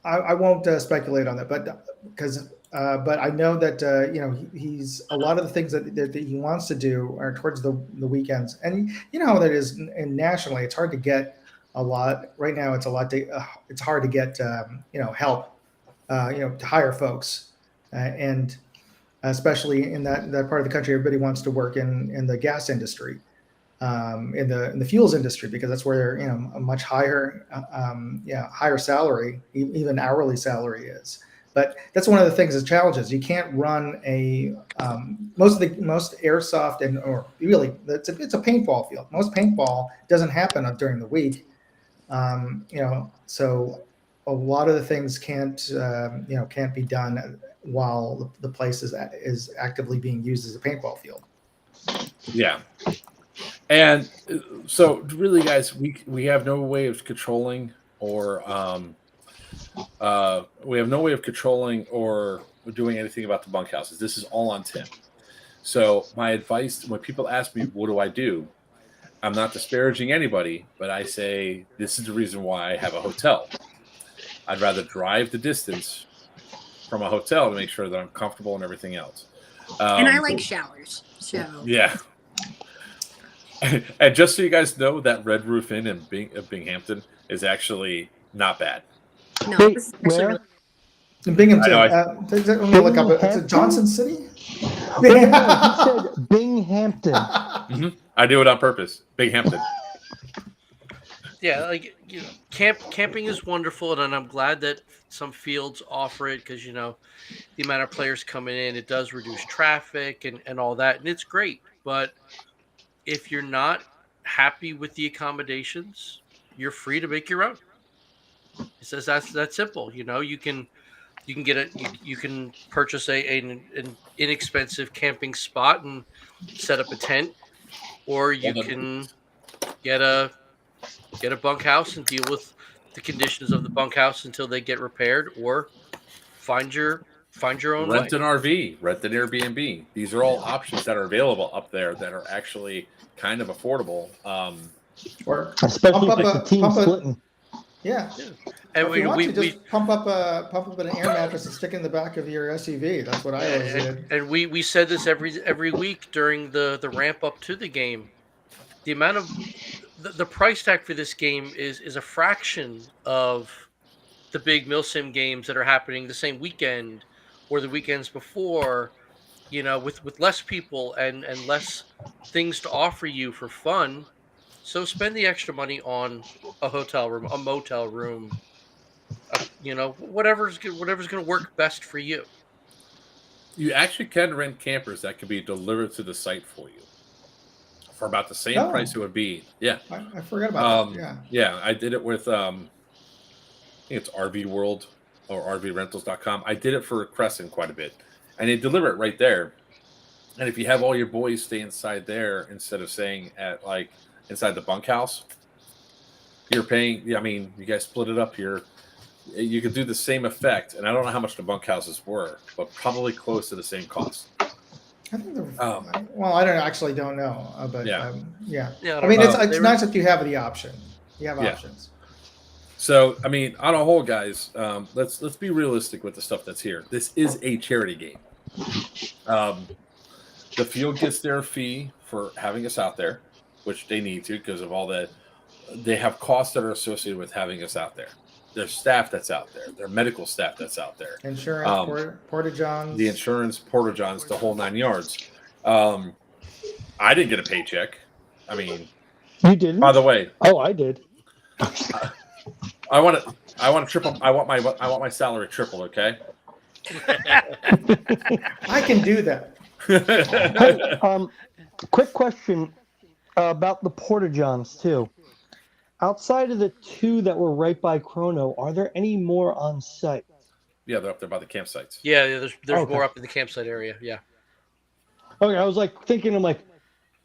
I won't speculate on that, but but I know that he's a lot of the things that he wants to do are towards the weekends, and you know how that is. And nationally, it's hard to get a lot right now. It's hard to get help, to hire folks, and especially in that part of the country, everybody wants to work in the gas industry, in the fuels industry, because that's where a much higher higher salary, even hourly salary is. But that's one of the things, the challenges. You can't run most airsoft or really it's a paintball field. Most paintball doesn't happen during the week, so a lot of the things can't be done while the place is actively being used as a paintball field. Yeah. And so really, guys, we have no way of controlling or doing anything about the bunkhouses. This is all on Tim. So my advice when people ask me, what do I do? I'm not disparaging anybody, but I say this is the reason why I have a hotel. I'd rather drive the distance from a hotel to make sure that I'm comfortable and everything else. And I like showers. So Yeah. And just so you guys know, that Red Roof Inn in Binghamton is actually not bad. no, Wait, this is actually where? really In Binghamton. I Let me look up. It's a Binghamton? Johnson City. No, he said Binghamton. I do it on purpose. Binghamton. Yeah, like camping is wonderful, and I'm glad that some fields offer it because the amount of players coming in, it does reduce traffic and all that, and it's great. But if you're not happy with the accommodations, you're free to make your own. It says that's that simple. You can get you can purchase an inexpensive camping spot and set up a tent, or you can get a bunkhouse and deal with the conditions of the bunkhouse until they get repaired, or find your own way. Rent an RV, rent an Airbnb. These are all options that are available up there that are actually kind of affordable. Or Especially pump if up it's a team splitting. Yeah. And Or if you want we, to, just pump up an air mattress and stick it in the back of your SUV. That's what I always did. and we said this every week during the ramp up to the game. The amount of the price tag for this game is a fraction of the big milsim games that are happening the same weekend or the weekends before, with less people and less things to offer you for fun. So spend the extra money on a hotel room, a motel room, whatever's going to work best for you. You actually can rent campers that can be delivered to the site for you for about the same price it would be. Yeah. I forgot about that. Yeah. Yeah, I did it with I think it's RV World or RVRentals.com. I did it for Crescent quite a bit, and they deliver it right there. And if you have all your boys stay inside there instead of staying at inside the bunkhouse, you're paying. I mean, you guys split it up here. You could do the same effect, and I don't know how much the bunkhouses were, but probably close to the same cost. I think well, I don't know, but Yeah. yeah. Yeah, I mean, it's nice that you have the option. You have options. So, I mean, on a whole, guys, let's be realistic with the stuff that's here. This is a charity game. The field gets their fee for having us out there, which they need to because of all that. They have costs that are associated with having us out there. There's staff that's out there. Their medical staff that's out there. Insurance, porta-johns. The insurance, porta-johns, the whole 9 yards. I didn't get a paycheck. I mean, you didn't. By the way, I did. I want to triple. I want my salary tripled. Okay. I can do that. Hey, quick question about the porta-johns too. Outside of the two that were right by Chrono, are there any more on site? Yeah, they're up there by the campsites. Yeah, there's more up in the campsite area. Yeah. Okay, I was thinking, I'm like,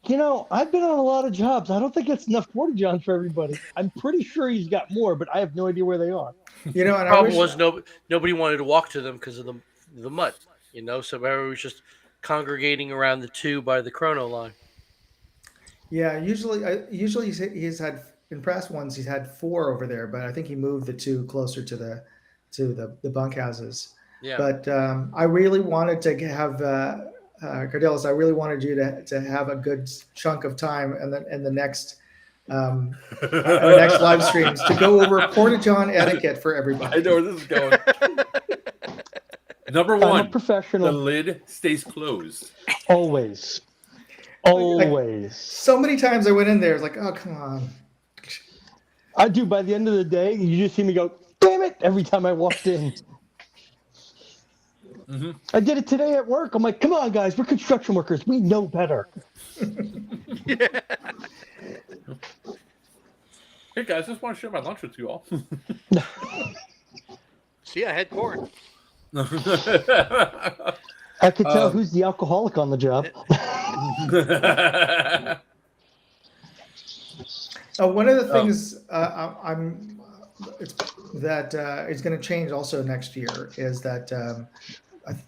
I've been on a lot of jobs. I don't think it's enough porta-johns for everybody. I'm pretty sure he's got more, but I have no idea where they are. And the problem was nobody wanted to walk to them because of the mud. So everybody was just congregating around the two by the Chrono line. Yeah, usually he's had in past ones he's had 4 over there, but I think he moved the 2 closer to the bunkhouses. Yeah. But I really wanted to have Cardelis. I really wanted you to have a good chunk of time in the next live streams to go over porta-john etiquette for everybody. I know where this is going. Number 1, I'm a professional. The lid stays closed. Always. So many times I went in there, it's like, oh, come on. I do. By the end of the day, you just see me go, damn it, every time I walked in. Mm-hmm. I did it today at work. I'm like, come on, guys, we're construction workers. We know better. Yeah. Hey, guys, just want to share my lunch with you all. See, I had corn. I could tell who's the alcoholic on the job. One of the things is going to change also next year is that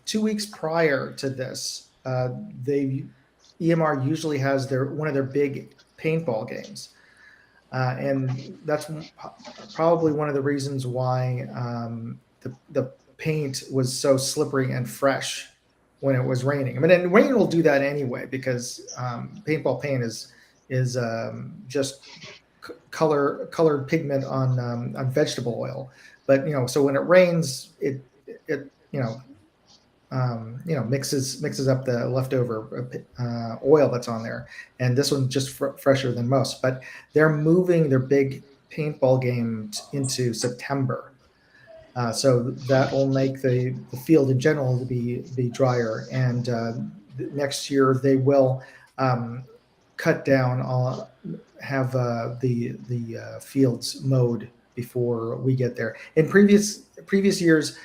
2 weeks prior to this, EMR usually has one of their big paintball games, and that's probably one of the reasons why the paint was so slippery and fresh when it was raining. I mean, and rain will do that anyway because paintball paint is just colored pigment on vegetable oil. But so when it rains, it mixes up the leftover oil that's on there, and this one's just fresher than most. But they're moving their big paintball game into September, so that will make the field in general to be drier. And next year they will cut down on have the fields mowed before we get there. In previous years,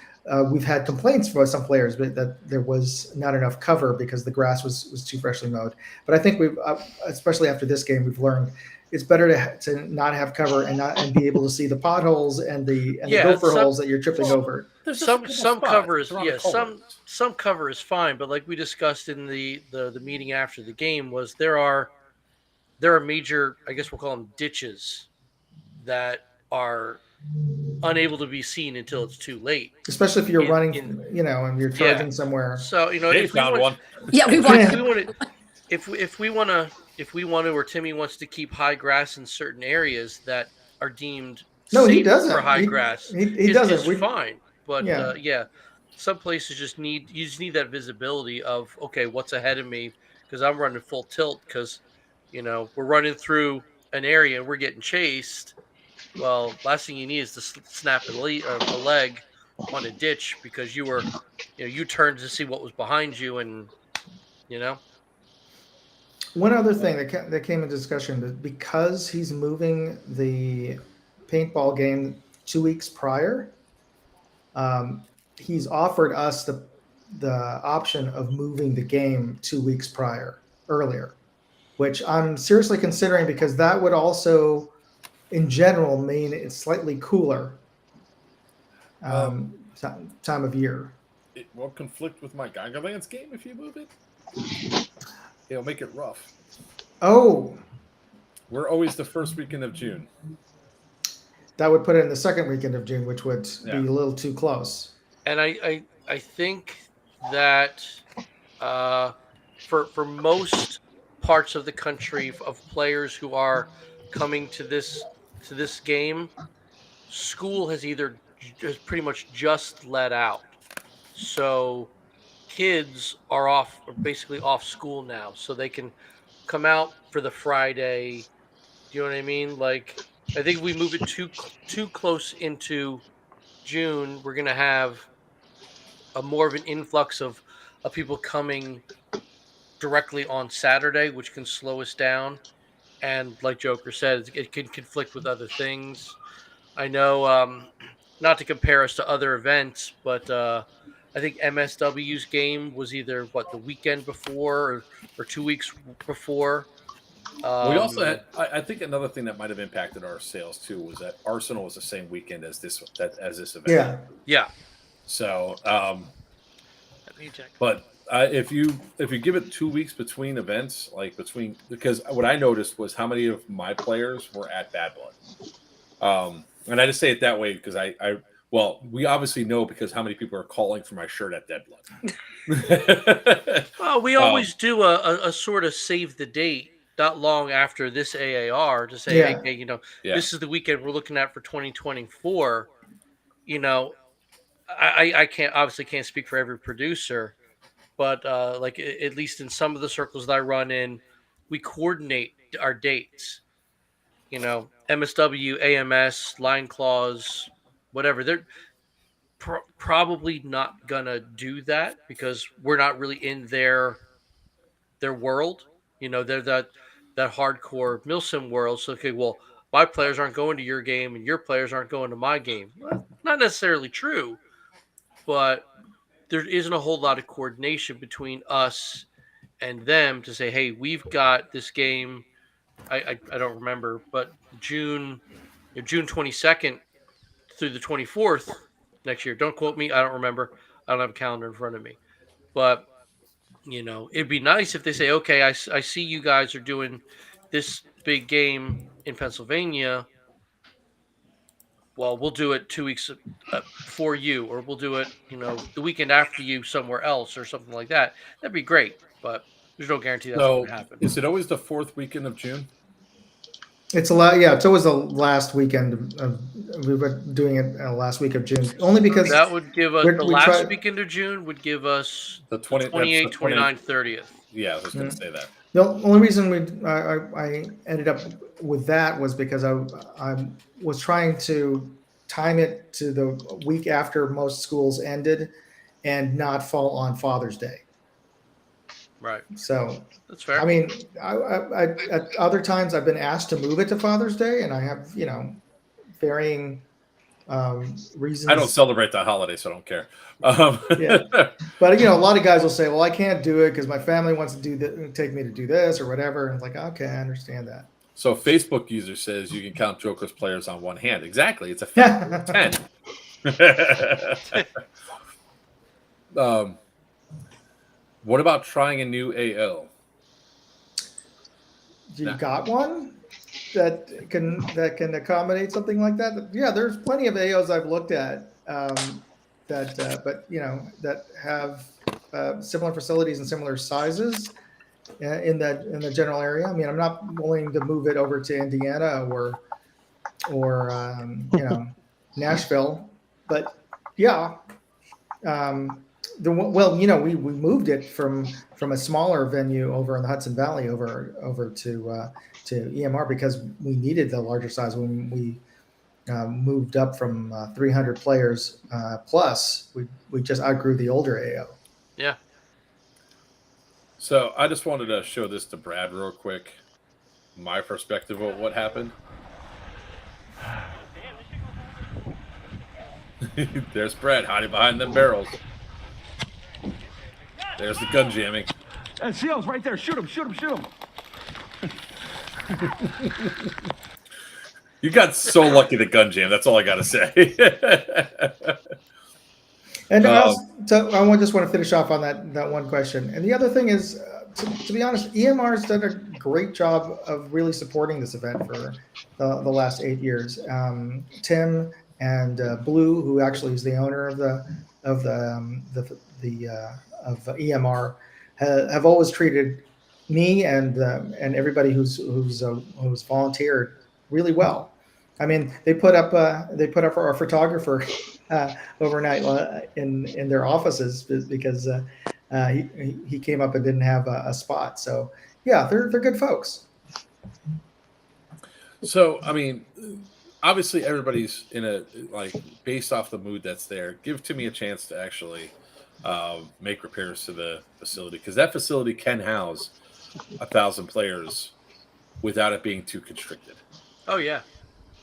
we've had complaints from some players, but that there was not enough cover because the grass was too freshly mowed. But I think we've, especially after this game, we've learned it's better to not have cover and be able to see the potholes and the gopher holes that you're tripping over. There's just a some couple some spots, cover but is they're on the yeah culverts. some cover is fine, but like we discussed in the meeting after the game, was there are major, I guess we'll call them ditches, that are unable to be seen until it's too late. Especially if you're In running, in and you're Yeah. charging somewhere. So They if we found want one. Yeah, we if watched. we want to if we want to, or Timmy wants to keep high grass in certain areas that are deemed No, he safe doesn't. for high grass, He is doesn't. fine. But Yeah. yeah, some places you just need that visibility of, okay, what's ahead of me, because I'm running full tilt, because we're running through an area and we're getting chased. Well, last thing you need is to snap a leg on a ditch because you turned to see what was behind you, and you know One other thing that came into discussion, that because he's moving the paintball game 2 weeks prior, um, he's offered us the option of moving the game 2 weeks earlier, which I'm seriously considering because that would also, in general, mean it's slightly cooler time of year. It will conflict with my Gagalands game if you move it. It'll make it rough. Oh, We're always the first weekend of June. that would put it in the second weekend of June, which would be Yeah. a little too close. and I think that for most parts of the country, of players who are coming to this game, school has either just pretty much just let out. So kids are basically off school now, so they can come out for the Friday. Do you know what I mean? Like, I think if we move it too close into June, we're gonna have a more of an influx of people coming directly on Saturday, which can slow us down. And like Joker said, it can conflict with other things. I know, not to compare us to other events, but I think MSW's game was either the weekend before, or 2 weeks before. We also had, Um, I think another thing that might have impacted our sales too was that Arsenal was the same weekend as this event. Yeah. yeah, So, Let me check. but if you give it 2 weeks between events, because what I noticed was how many of my players were at Bad Blood. And I just say it that way because well, we obviously know because how many people are calling for my shirt at Dead Blood. well, we always do a sort of save the date not long after this AAR to say, Yeah. hey, Yeah. this is the weekend we're looking at for 2024. I can't speak for every producer, but like at least in some of the circles that I run in, we coordinate our dates. MSW, AMS, Line Claws, whatever. They're probably not gonna do that because we're not really in their world. They're that hardcore milsim world. So okay, well, my players aren't going to your game and your players aren't going to my game. Well, not necessarily true, but there isn't a whole lot of coordination between us and them to say, hey, we've got this game. I don't remember, but June 22nd through the 24th next year. Don't quote me. I don't remember. I don't have a calendar in front of me. But, it'd be nice if they say, okay, I see you guys are doing this big game in Pennsylvania. well, we'll do it 2 weeks for you, or we'll do it, the weekend after you somewhere else or something like that. That'd be great, but there's no guarantee that's going So to happen. is it always the fourth weekend of June? It's a lot. Yeah, it's always the last weekend of. We've been doing it last week of June, only because That would give us the we last try. weekend of June would give us The the 20. That's the 28th, 20. 29th, 30th. Yeah, I was going to say that. The only reason I ended up with that was because I was trying to time it to the week after most schools ended, and not fall on Father's Day. Right. So, That's fair. I mean, at other times I've been asked to move it to Father's Day, and I have varying reasons. I don't celebrate that holiday, so I don't care. Yeah. But a lot of guys will say, "Well, I can't do it because my family wants to take me to do this or whatever." And it's like, okay, I understand that. So Facebook user says you can count Joker's players on one hand. Exactly, it's a factor of 10. What about trying a new AO? You got one that can accommodate something like that? Yeah, there's plenty of AOs I've looked at that have similar facilities and similar sizes in the general area. I mean, I'm not willing to move it over to Indiana or Nashville, but yeah. We moved it from a smaller venue over in the Hudson Valley over to EMR because we needed the larger size when we moved up from 300 players plus. We just outgrew the older AO. Yeah. So I just wanted to show this to Brad real quick. My perspective of what happened. There's Brad hiding behind them barrels. There's the gun jamming. Seal's right there. Shoot him, shoot him, shoot him. You got so lucky the gun jam. That's all I got to say. And I just want to finish off on that one question. And the other thing is, to be honest, EMR has done a great job of really supporting this event for the last 8 years. Tim and Blue, who actually is the owner of EMR, have always treated me and everybody who's volunteered really well. I mean, they put up our photographer overnight in their offices because he came up and didn't have a spot. So yeah, they're good folks. So I mean, obviously everybody's based off the mood that's there. Give Timmy a chance to actually make repairs to the facility, because that facility can house 1,000 players without it being too constricted. Oh yeah.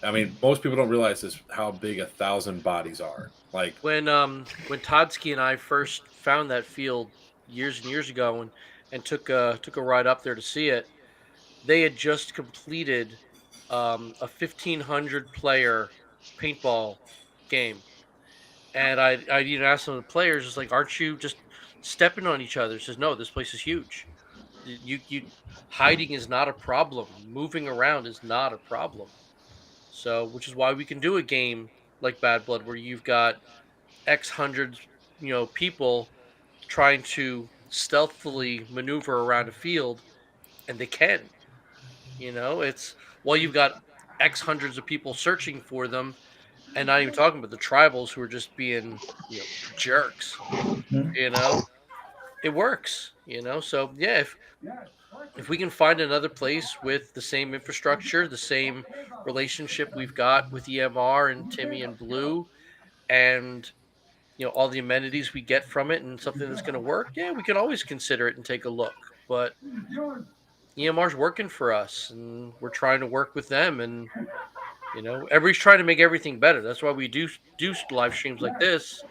I mean, most people don't realize this, how big 1,000 bodies are. Like when Todsky and I first found that field years and years ago and took a ride up there to see it, they had just completed a 1,500 player paintball game. And I even asked some of the players, it's like, aren't you just stepping on each other? He says, no, this place is huge. You hiding is not a problem. Moving around is not a problem. So, which is why we can do a game like Bad Blood, where you've got X hundreds, people trying to stealthily maneuver around a field, and they can. It's while you've got X hundreds of people searching for them, and not even talking about the tribals who are just being, jerks. It works. So yeah, if we can find another place with the same infrastructure, the same relationship we've got with EMR and Timmy and Blue, and all the amenities we get from it, and something that's going to work, yeah, we can always consider it and take a look. But EMR's working for us, and we're trying to work with them, and everybody's trying to make everything better. That's why we do live streams like this.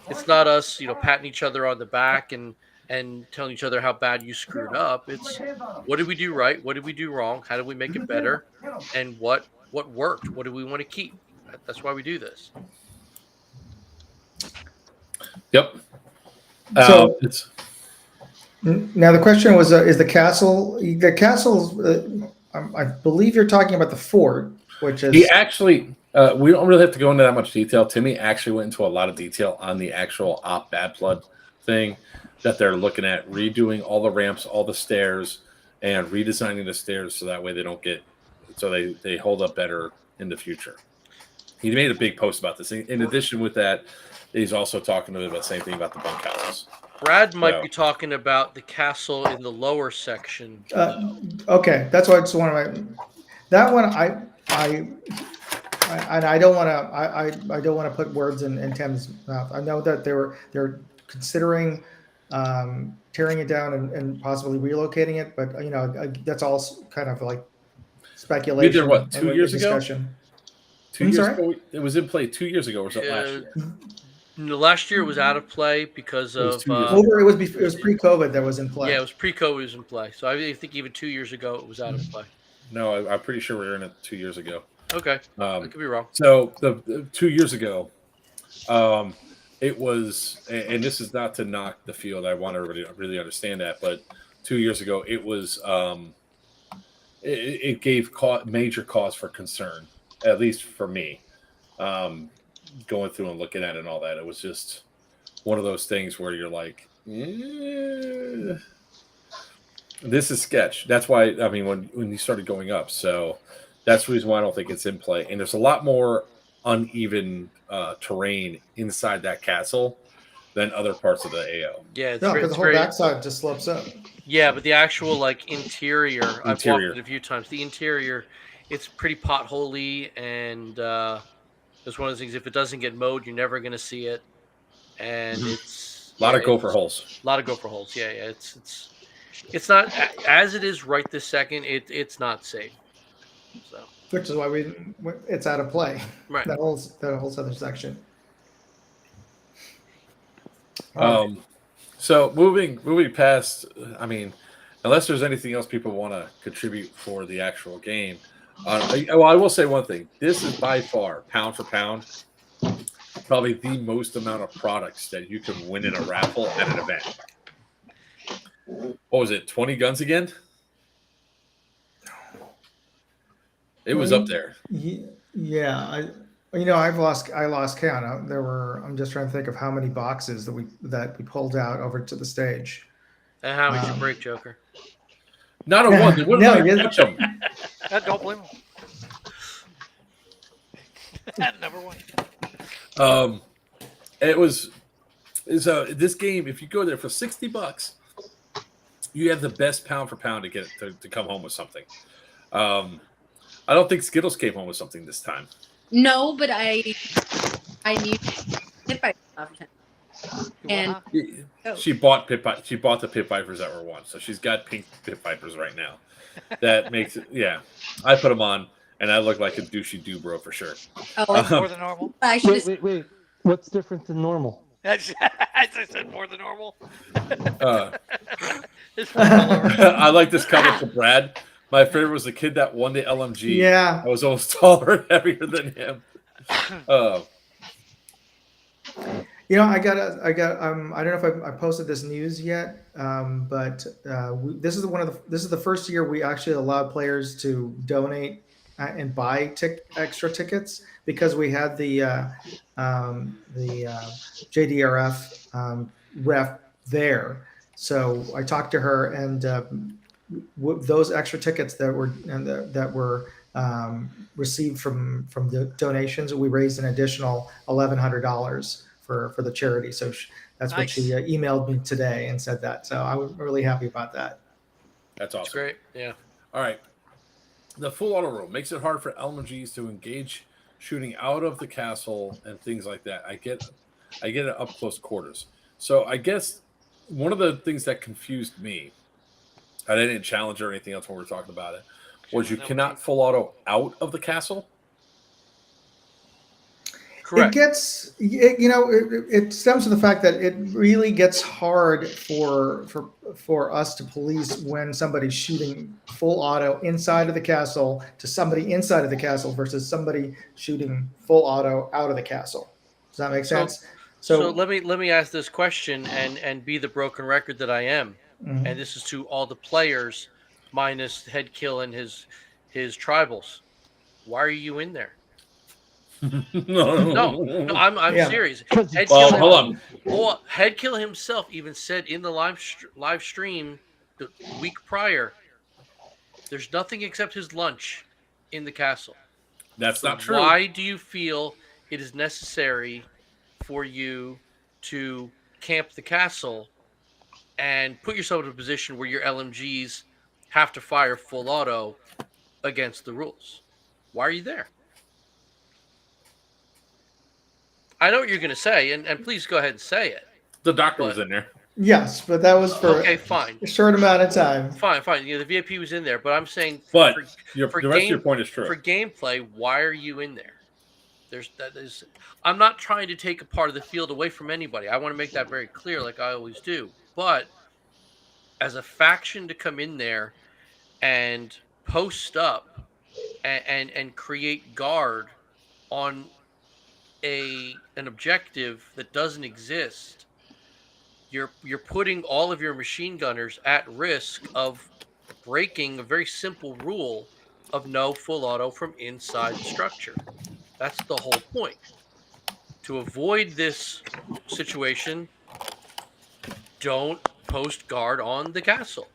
It's not us, patting each other on the back and telling each other how bad you screwed up. It's what did we do right? What did we do wrong? How do we make it better? And what worked? What do we want to keep? That's why we do this. Yep. So now the question was, is the castle? The castle's. I believe you're talking about the fort, which is We don't really have to go into that much detail. Timmy actually went into a lot of detail on the actual op bad blood thing that they're looking at redoing all the ramps, all the stairs, and redesigning the stairs so that way they don't get so they hold up better in the future. He made a big post about this. In addition with that, he's also talking about the same thing about the bunkhouses. Brad might So- be talking about the castle in the lower section. Okay, that's why I just want to. That one, I don't want to. I don't want to put words in Tim's mouth. I know that they're considering tearing it down and possibly relocating it, but that's all kind of like speculation. what, and 2 years ago? discussion. 2 years sorry? ago, it was in play 2 years ago or something last year. No, last year it was out of play because It was of 2 years Over, it was pre-COVID that was in play. yeah, it was pre-COVID it was in play. So I think even 2 years ago it was out of play. No, I'm pretty sure we were in it 2 years ago. Okay, I could be wrong. So the 2 years ago, it was, and this is not to knock the field. I want everybody to really understand that, but 2 years ago, it was, it gave major cause for concern, at least for me, going through and looking at it and all that. It was just one of those things where you're like, this is sketch. That's why, I mean, when you started going up, so that's the reason why I don't think it's in play. And there's a lot more uneven terrain inside that castle than other parts of the AO. Yeah, it's No, very, because the whole backside just slopes up. yeah, but the actual like interior, I've walked Interior. it a few times. The interior, it's pretty potholy, and it's one of those things. If it doesn't get mowed, you're never going to see it, and it's A lot of gopher holes. A lot of gopher holes. Yeah, yeah. It's not as it is right this second. It's not safe. So Which is why it's out of play. right. That whole southern section. So moving past, I mean, unless there's anything else people want to contribute for the actual game, well, I will say one thing. This is by far, pound for pound, probably the most amount of products that you can win in a raffle at an event. What was it? 20 guns again? It was up there. Yeah, I lost count. I'm just trying to think of how many boxes that we pulled out over to the stage. And how would you break, Joker? Not a one. They wouldn't No, let you- me touch them. Don't blame him. Number one. This game, if you go there for $60, you have the best pound for pound to get it to come home with something. I don't think Skittles came home with something this time. No, but I need hit by and She bought the pit vipers that were won, so she's got pink pit vipers right now. That makes it, yeah. I put them on, and I look like a douchey bro for sure. More than normal. I should Wait. What's different than normal? As I said, more than normal. It's I like this comment from Brad. My favorite was the kid that won the LMG. Yeah. I was almost taller and heavier than him. I don't know if I posted this news yet, but this is the first year we actually allowed players to donate and buy extra tickets because we had the JDRF ref there. So I talked to her, and those extra tickets that were received from the donations, we raised an additional $1,100 for the charity. So that's what she emailed me today and said that. So I was really happy about that. That's awesome. It's great. Yeah. All right. The full auto room makes it hard for LMGs to engage shooting out of the castle and things like that. I get it up close quarters. So I guess one of the things that confused me, and I didn't challenge or anything else when we were talking about it, was you cannot full auto out of the castle. Correct. It stems from the fact that it really gets hard for us to police when somebody's shooting full auto inside of the castle to somebody inside of the castle versus somebody shooting full auto out of the castle. Does that make sense? So let me ask this question and be the broken record that I am. Mhm. And this is to all the players minus Headkill and his tribals. Why are you in there? No, I'm Yeah. serious. Because Head it's Well, Kill, hold fun. on. well, Head Kill himself even said in the live stream the week prior, there's nothing except his lunch in the castle. That's So not true. why do you feel it is necessary for you to camp the castle and put yourself in a position where your LMGs have to fire full auto against the rules? Why are you there? I know what you're going to say, and please go ahead and say it. The doctor was But in there. Yes, but that was for okay, fine, a short amount of time. fine. You know, the VIP was in there, but I'm saying But for the rest of your point is true. for gameplay, why are you in there? There's that is. I'm not trying to take a part of the field away from anybody. I want to make that very clear, like I always do. But as a faction to come in there and post up and create guard on an objective that doesn't exist, you're putting all of your machine gunners at risk of breaking a very simple rule of no full auto from inside the structure. That's the whole point. To avoid this situation, don't post guard on the castle.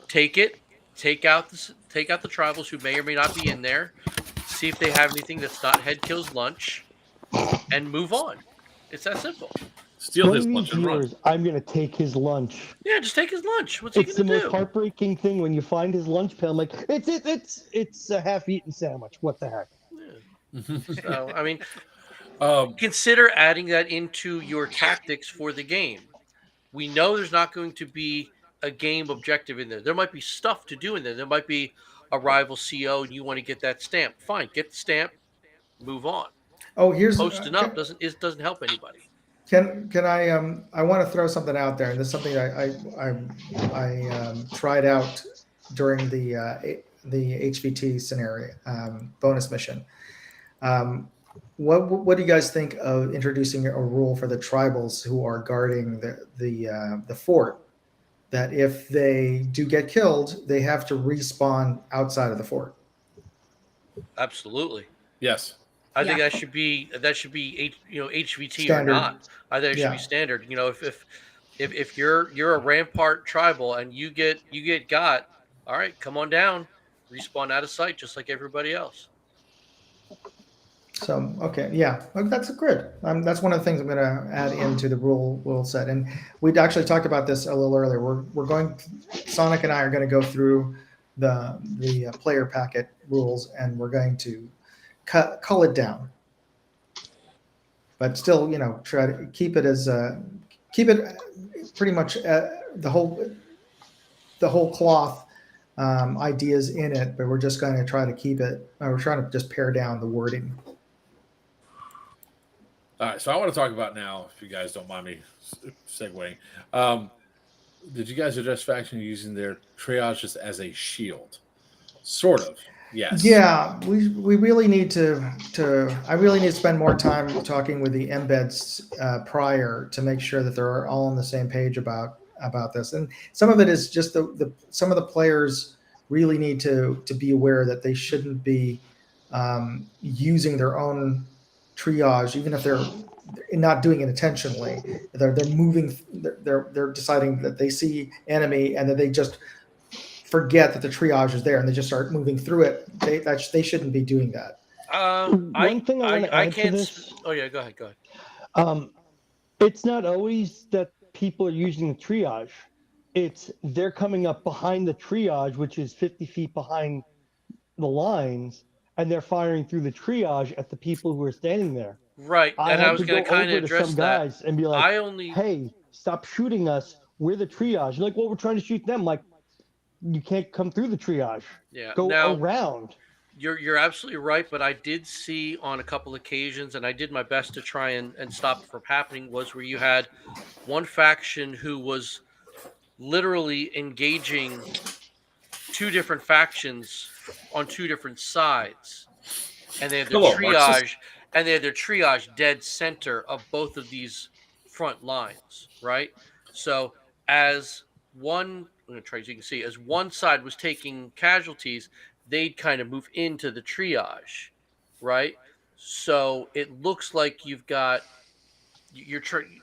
Take it, take out the tribals who may or may not be in there, see if they have anything that's not Head Kill's lunch, and move on. It's that simple. Steal One his of lunch these and run. years, I'm gonna take his lunch. Yeah, just take his lunch. What's he It's the gonna most do? heartbreaking thing when you find his lunch pail. I'm like, it's a half-eaten sandwich. What the heck? Yeah. So I mean, Um, consider adding that into your tactics for the game. We know there's not going to be a game objective in there. There might be stuff to do in there. There might be a rival CO and you want to get that stamp. Fine, get the stamp, move on. Oh, here's Posting up doesn't help anybody. can I want to throw something out there, and this is something I tried out during the HVT scenario bonus mission. Um, what do you guys think of introducing a rule for the tribals who are guarding the fort, that if they do get killed, they have to respawn outside of the fort? Absolutely. yes. I think Yeah. that should be HVT or Standard. not. I think it should be Yeah. standard. You know, if you're a rampart tribal and you get got, all right, come on down, respawn out of sight just like everybody else. So okay, yeah, that's good. That's one of the things I'm going to add into the rule set. And we'd actually talked about this a little earlier. We're going. Sonic and I are going to go through the player packet rules, and we're going to cull it down. But still, try to keep it as keep it pretty much the whole cloth ideas in it. But we're just going to try to keep it. We're trying to just pare down the wording. All right, so I want to talk about now, if you guys don't mind me segueing. Did you guys address faction using their triages as a shield? Sort of, yes. Yeah, we really need to I really need to spend more time talking with the embeds prior to make sure that they're all on the same page about this. And some of it is just some of the players really need to be aware that they shouldn't be using their own triage, even if they're not doing it intentionally. They're moving. They're deciding that they see enemy and that they just forget that the triage is there and they just start moving through it. They shouldn't be doing that. One thing I want to add to this. Oh yeah, go ahead. It's not always that people are using the triage. It's they're coming up behind the triage, which is 50 feet behind the lines, and they're firing through the triage at the people who are standing there. Right, I and I had was to going go to kind of over to address some that. guys and be like, hey, stop shooting us. We're the triage. You're like, well, we're trying to shoot them. Like, you can't come through the triage. Yeah. Go Now, around. You're absolutely right, but I did see on a couple occasions, and I did my best to try and stop it from happening, was where you had one faction who was literally engaging two different factions on two different sides. And they had their triage dead center of both of these front lines, right? So as one, I'm going to try so you can see, as one side was taking casualties, they'd kind of move into the triage, right? So it looks like you're trying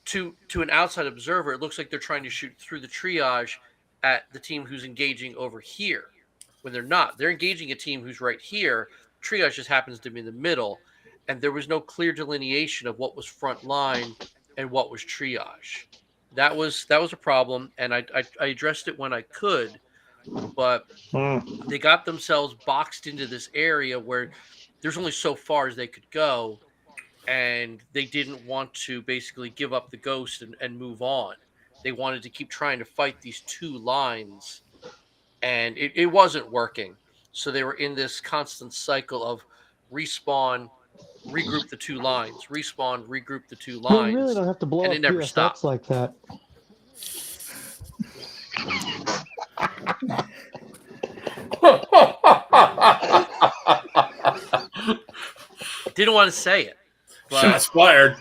to an outside observer. It looks like they're trying to shoot through the triage at the team who's engaging over here, when they're not. They're engaging a team who's right here. Triage just happens to be in the middle, and there was no clear delineation of what was front line and what was triage. That was a problem, and I addressed it when I could, but they got themselves boxed into this area where there's only so far as they could go, and they didn't want to basically give up the ghost and move on. They wanted to keep trying to fight these two lines, and it wasn't working. So they were in this constant cycle of respawn, regroup the two lines, respawn, regroup the two Well, lines, you really don't have to blow and up it never PSX stopped. like that. Didn't want to say it. But Shots fired.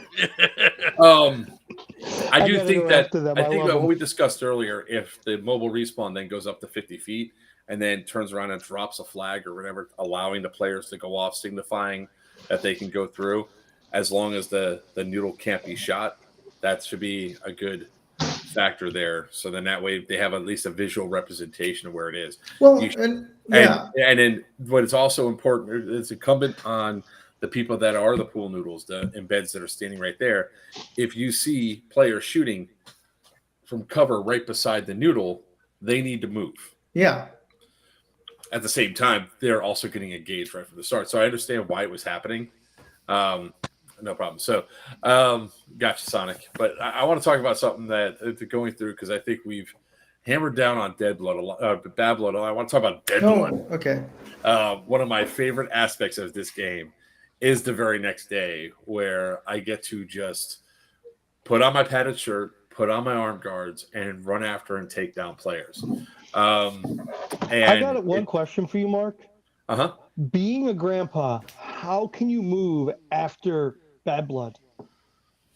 I do gotta think go that after them. I I think love that what them. we discussed earlier, if the mobile respawn then goes up to 50 feet and then turns around and drops a flag or whatever, allowing the players to go off, signifying that they can go through, as long as the noodle can't be shot, that should be a good factor there. So then that way they have at least a visual representation of where it is. Well, You should- and yeah, And then what is also important, it's incumbent on the people that are the pool noodles, the embeds that are standing right there. If you see players shooting from cover right beside the noodle, they need to move. yeah. At the same time, they're also getting engaged right from the start. So I understand why it was happening. No problem. So, gotcha, Sonic. But I want to talk about something that going through, because I think we've hammered down on Dead Blood a lot, Bad Blood. I want to talk about Dead Blood. Oh, okay. One of my favorite aspects of this game is the very next day, where I get to just put on my padded shirt, put on my arm guards, and run after and take down players. I got one question for you, Mark. Uh-huh. Being a grandpa, how can you move after Bad Blood?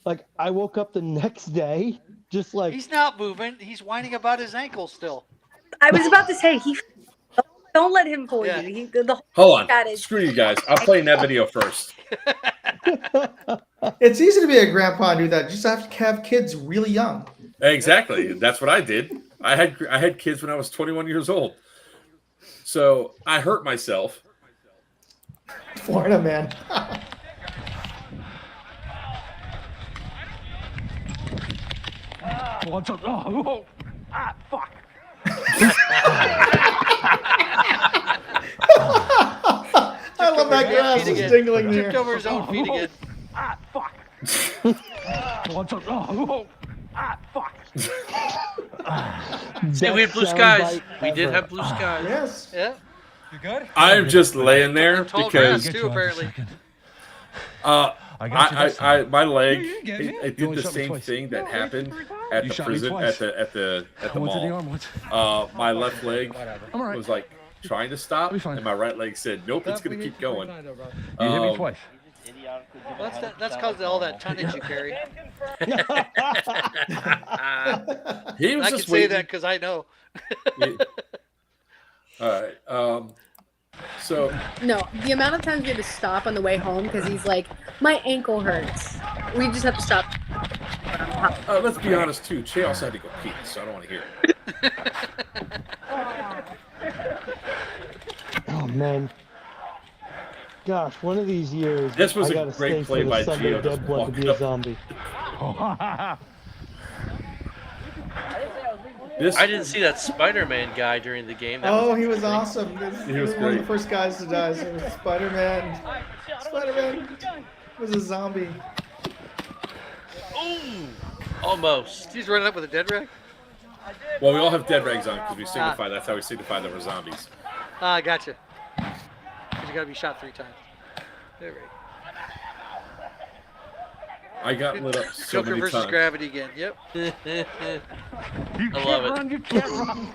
Like, I woke up the next day, just like... He's not moving. He's whining about his ankle still. I was about to say don't let him fool Yeah. you. The whole Hold that on. is- Screw you guys. I'm playing that video first. It's easy to be a grandpa and do that. You just have to have kids really young. Exactly. That's what I did. I had kids when I was 21 years old. So I hurt myself. Florida man. What's up? Oh, fuck. I love that grass Feet is again. dingling Tripped there. over his own feet again. Fuck. What's up? Oh, fuck. See, we had blue skies. We did have blue skies. Yes. Yeah. You good? I'm just laying there Tall grass because too, apparently. my leg You get it. it You did only the shot me same twice. thing that No, happened you at the shot me prison twice. at the Once in the mall. arm, once. My left leg I'm all right. was like trying to stop, I'll be fine. and my right leg said, "Nope, it's going to keep going." You hit me twice. Well, that's because of all that tonnage you carry. He was I can just say waiting. that because I know. All right. So No, the amount of times we had to stop on the way home because he's like, my ankle hurts. We just have to stop. let's be honest too. Che also had to go pee, so I don't want to hear it. Oh, man. Gosh, one of these years, This was I a gotta great stay play for the by Sunday Gio, just Dead Blood to walking be a up. zombie. This Oh. I didn't see that Spider-Man guy during the game. That Oh, was he was interesting. awesome. He was one of the great. first guys to die. So it was Spider-Man. Spider-Man was a zombie. Ooh, almost. He's running up with a dead rag. Well, we all have dead rags on because we signify. That's how we signify that we're zombies. Ah, gotcha. 'Cause you gotta be shot 3 times. There we go. I got lit up so Joker many versus times. gravity again. Yep. You I love it. Run, you can't run.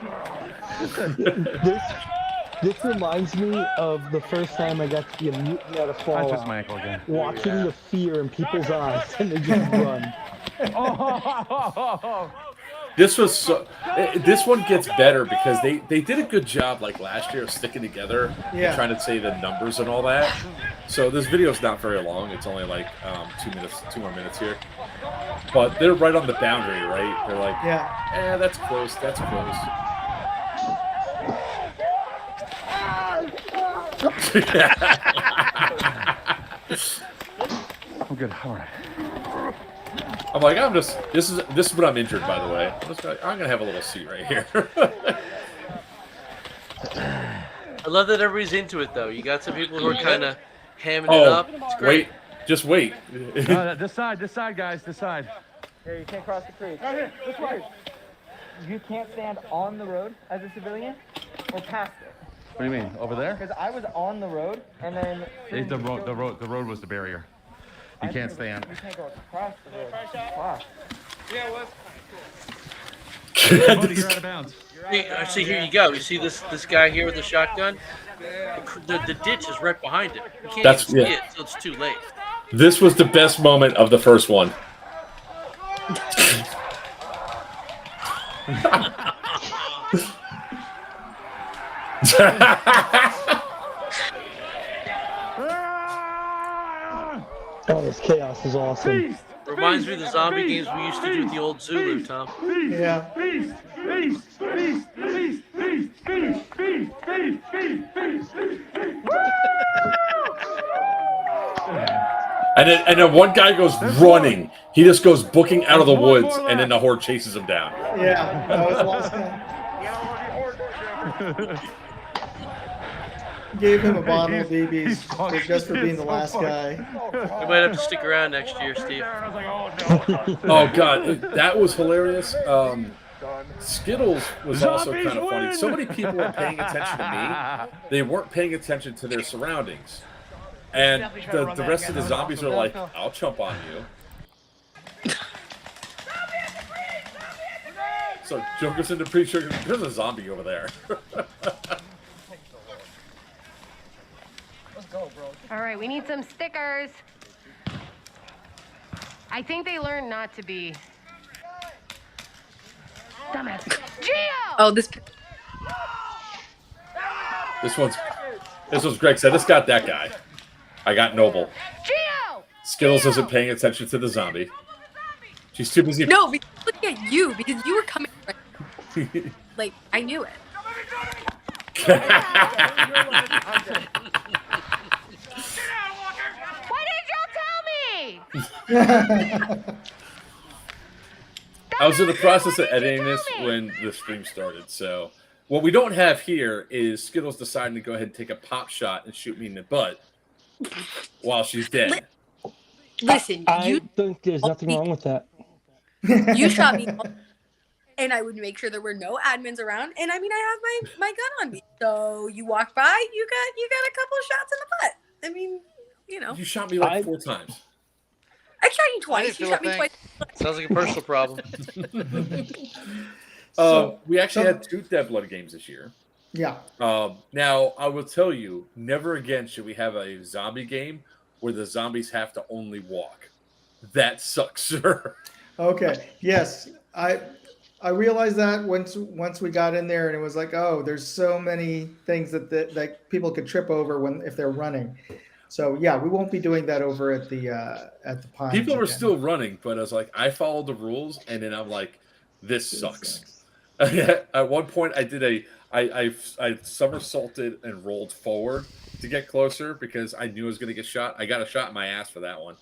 This reminds me of the first time I got to be a mutant at a I twist Fallout. my ankle again. Watching the fear in people's eyes and they just run. Oh, This was so. This one gets better because they did a good job like last year of sticking together Yeah. and trying to say the numbers and all that. So this video is not very long. It's only like 2 more minutes here. But they're right on the boundary, right? They're like, Yeah. that's close. That's close. I'm good. All right. I'm like, this is when I'm injured, by the way. I'm gonna have a little seat right here. I love that everybody's into it though. You got some people who are kind of hamming it up. It's great. Just wait. This side, guys, this side. Here, you can't cross the creek. Okay, this way. You can't stand on the road as a civilian or past it. What do you mean? Over there? Because I was on the road and then The road was the barrier. You can't stand. You can't go across the road. Across. Buddy, you're out of bounds. See, here you go. You see this guy here with the shotgun? The ditch is right behind him. You can't even see it until it's too late. This was the best moment of the first one. Oh, this chaos is awesome. Reminds me of the zombie games we used to do with the old Zulu, Tom. Yeah. And then one guy goes running. He just goes booking out of the woods, and then the horde chases him down. Yeah. That was the last guy. Gave him a bottle of BBs just for being the last guy. You might have to stick around next year, Steve. Oh God, that was hilarious. Skittles was also kind of funny. So many people were paying attention to me; they weren't paying attention to their surroundings. And the rest of the zombies are like, "I'll jump on you." So Joker's in the pre-sugar. There's a zombie over there. All right, we need some stickers. I think they learned not to be dumbass. Gio! Oh, this. This one's Greg said. This got that guy. I got Noble. Gio! Skittles isn't paying attention to the zombie. She's too busy. No, because looking at you because you were coming. Like I knew it. Why didn't y'all tell me? I was in the process of editing this when the stream started. So what we don't have here is Skittles deciding to go ahead and take a pop shot and shoot me in the butt while she's dead. Listen, I think there's nothing wrong with that. You shot me, and I would make sure there were no admins around. And I mean, I have my gun on me, so you walked by, you got a couple shots in the butt. I mean, you know, You shot me like 4 times. I shot you twice. You shot me twice. Sounds like a personal problem. We actually had 2 Dead Blood games this year. Yeah. Now, I will tell you, never again should we have a zombie game where the zombies have to only walk. That sucks, sir. Okay. Yes. I realized that once we got in there, and it was like, oh, there's so many things that people could trip over if they're running. So yeah, we won't be doing that over at the Pines. People were again. still running, but I was like, I followed the rules, and then I'm like, this sucks. At one point, I somersaulted and rolled forward to get closer because I knew I was going to get shot. I got a shot in my ass for that one.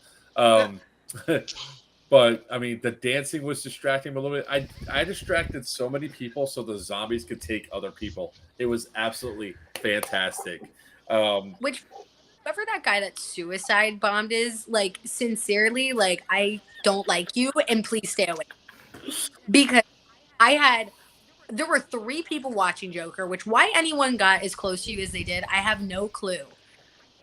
But I mean, the dancing was distracting me a little bit. I distracted so many people so the zombies could take other people. It was absolutely fantastic. Which, whoever that guy that suicide bombed is, like, sincerely, like, I don't like you, and please stay away. Because there were 3 people watching Joker, which why anyone got as close to you as they did, I have no clue.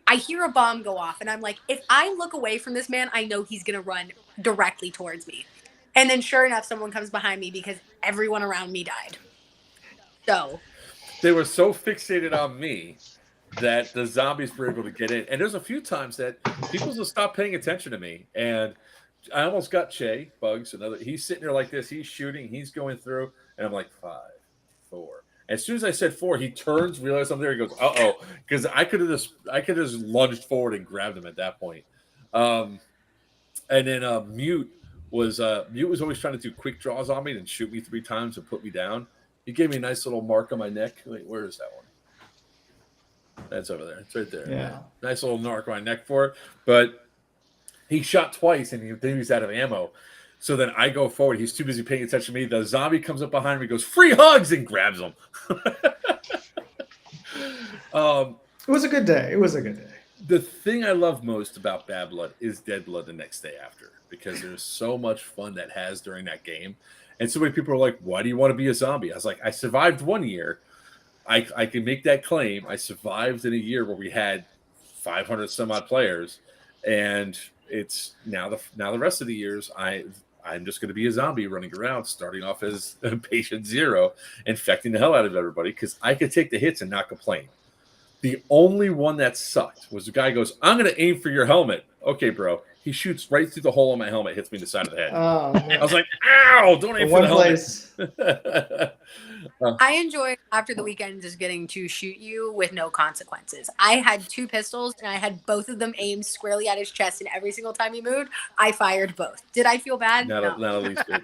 I hear a bomb go off, and I'm like, if I look away from this man, I know he's going to run directly towards me. And then sure enough, someone comes behind me because everyone around me died. So. They were so fixated on me that the zombies were able to get in. And there's a few times that people just stopped paying attention to me. And I almost got Che Bugs. Another. He's sitting there like this. He's shooting. He's going through, and I'm like 5, 4. As soon as I said 4, he turns, realizes I'm there. He goes, "Uh oh," because I could have just lunged forward and grabbed him at that point. Um, and then Mute was always trying to do quick draws on me and shoot me 3 times and put me down. He gave me a nice little mark on my neck. Wait, where is that one? That's over there. It's right there. Yeah. Nice little mark on my neck for it. But he shot twice and then he's out of ammo. So then I go forward. He's too busy paying attention to me. The zombie comes up behind me, goes, "Free hugs," and grabs him. It was a good day. It was a good day. The thing I love most about Bad Blood is Dead Blood the next day after, because there's so much fun that has during that game. And so many people are like, "Why do you want to be a zombie?" I was like, I survived 1 year. I can make that claim. I survived in a year where we had 500 some odd players, and it's now the rest of the years I'm just going to be a zombie running around, starting off as patient 0, infecting the hell out of everybody because I could take the hits and not complain. The only one that sucked was the guy goes, "I'm going to aim for your helmet." Okay, bro. He shoots right through the hole on my helmet, hits me in the side of the head. Oh, I was like, "Ow! Don't aim for the place. helmet." I enjoy after the weekend just getting to shoot you with no consequences. I had 2 pistols and I had both of them aimed squarely at his chest, and every single time he moved, I fired both. Did I feel bad? Not No. at least bit.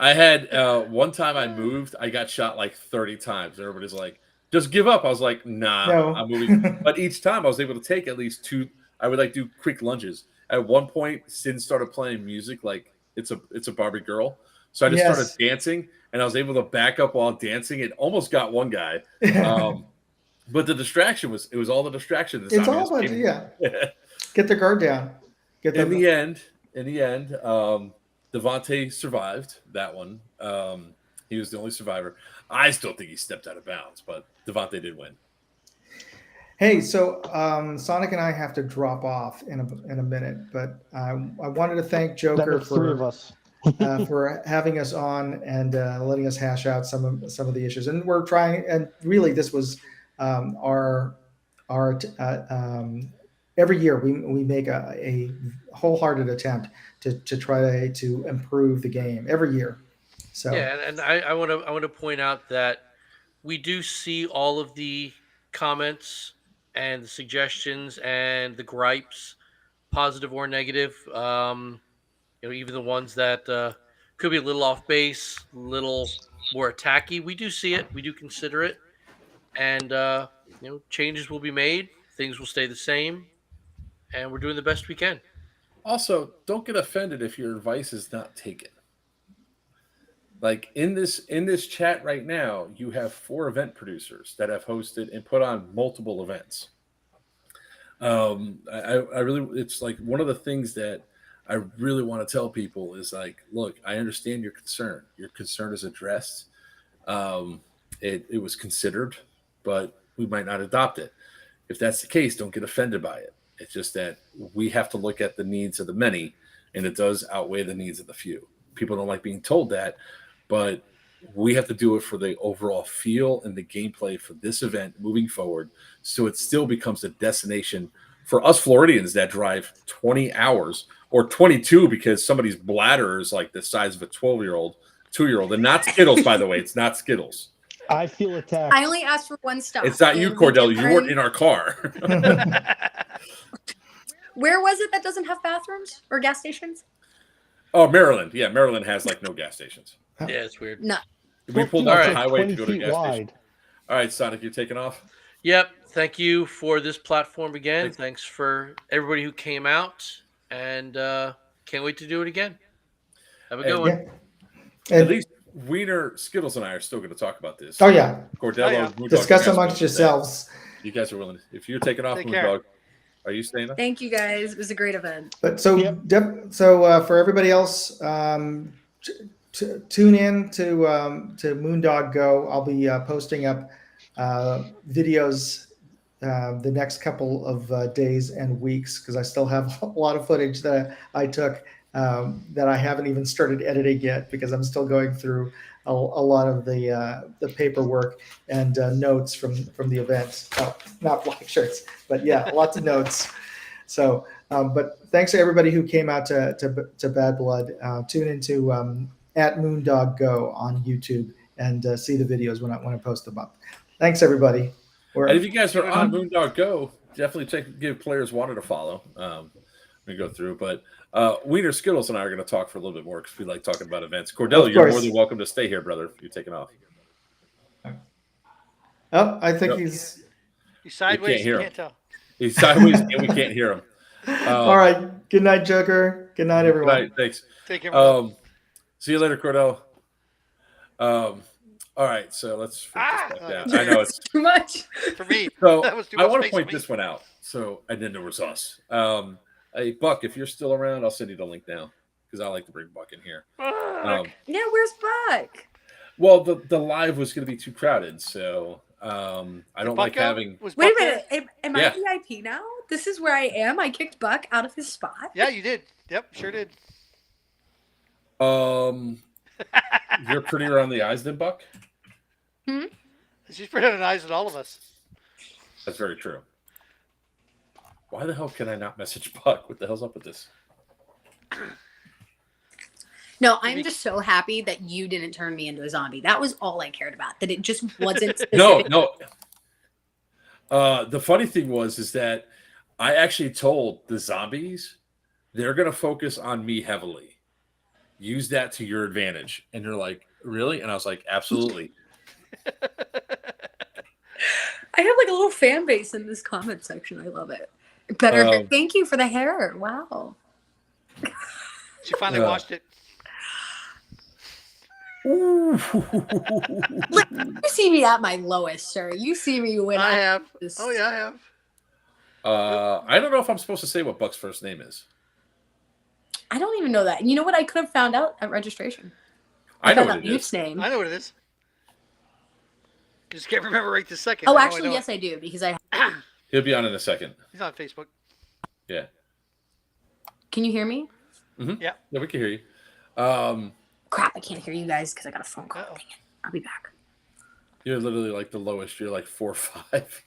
I had one time I moved, I got shot like 30 times. Everybody's like, "Just give up." I was like, "Nah, No. I'm moving." But each time I was able to take at least 2. I would like do quick lunges. At one point, Sin started playing music like it's a Barbie girl. So I just Yes. started dancing, and I was able to back up while dancing. It almost got one guy. But the distraction was all the distraction. It's all about get the guard down. Get In the end, Devontae survived that one. He was the only survivor. I still think he stepped out of bounds, but Devontae did win. Hey, so Sonic and I have to drop off in a minute, but I wanted to thank That Joker makes 3 of us. for having us on and letting us hash out some of the issues. And we're trying, and really this was our every year we make a wholehearted attempt to try to improve the game every year. So Yeah, and I want to point out that we do see all of the comments and the suggestions and the gripes, positive or negative. Even the ones that could be a little off base, a little more attacky. We do see it. We do consider it, and changes will be made. Things will stay the same, and we're doing the best we can. Also, don't get offended if your advice is not taken. Like in this chat right now, you have 4 event producers that have hosted and put on multiple events. I really, it's like one of the things that I really want to tell people is like, look, I understand your concern. Your concern is addressed. It was considered, but we might not adopt it. If that's the case, don't get offended by it. It's just that we have to look at the needs of the many, and it does outweigh the needs of the few. People don't like being told that, but we have to do it for the overall feel and the gameplay for this event moving forward, so it still becomes a destination for us Floridians that drive 20 hours or 22 because somebody's bladder is like the size of a 12-year-old, 2-year-old, and not Skittles, by the way. It's not Skittles. I feel attacked. I only asked for 1 stop. It's not you, and we Cordell. did You weren't learn- in our car. Where was it that doesn't have bathrooms or gas stations? Oh, Maryland. Yeah, Maryland has like no gas stations. Yeah, it's weird. No. We pulled All off right. the highway to 20 go to a feet gas wide. station. All right, Sonic, you're taking off. Yep. Thank you for this platform again. Thanks. Thanks for everybody who came out, and can't wait to do it again. Have a good one. yeah. At And, least Weiner, Skittles, and I are still going to talk about this. oh yeah, Cordello, yeah. Moondog, discuss you guys amongst will- yourselves. You guys are willing. If you're taking off, Take Moondog, care. are you staying up? Thank you guys. It was a great event. But so Yep. for everybody else, tune in to Moondog Go. I'll be posting up videos the next couple of days and weeks because I still have a lot of footage that I took that I haven't even started editing yet because I'm still going through a lot of the paperwork and notes from the event. Oh, not black shirts, but yeah, lots of notes. So, but thanks to everybody who came out to Bad Blood. Tune into at Moondog Go on YouTube and see the videos when I post them up. Thanks, everybody. And if you guys are on Moondog Go, definitely give Players Wanted a follow. We go through, but Weiner, Skittles, and I are going to talk for a little bit more because we like talking about events. Cordell, you're more than welcome to stay here, brother. If you're taking off. Oh, I think he's sideways. You can't tell. He's sideways, and we can't hear him. All right. Good night, Joker. Good night, everyone. Good night. Thanks. Take care. See you later, Cordell. All right, so let's this back down. I know it's too much for me. So that was too much I want to space point this one out. So and then there was us. Hey, Buck, if you're still around, I'll send you the link now because I like to bring Buck in here. Yeah, where's Buck? Well, the live was going to be too crowded, so I don't like having. Wait a minute, am I VIP now? This is where I am. I kicked Buck out of his spot. Yeah, you did. Yep, sure did. You're prettier around the eyes than Buck. She's prettier on the eyes than all of us. That's very true. Why the hell can I not message Buck? What the hell's up with this? No, I'm just so happy that you didn't turn me into a zombie. That was all I cared about. That it just wasn't specific. No. The funny thing is that I actually told the zombies they're going to focus on me heavily. Use that to your advantage. And they're like, really? And I was like, absolutely. I have like a little fan base in this comment section. I love it. Better. Thank you for the hair. Wow. She finally washed it. You see me at my lowest, sir. You see me when I have. Oh yeah, I have. I don't know if I'm supposed to say what Buck's first name is. I don't even know that. You know what? I could have found out at registration. I know what it is. Name. I know what it is. Just can't remember right this second. Oh, actually, yes, I do because I. He'll be on in a second. He's on Facebook. Yeah. Can you hear me? Mm-hmm. Yeah. Yeah, we can hear you. Crap! I can't hear you guys because I got a phone call. Dang it! I'll be back. You're literally like the lowest. You're like 4 or 5.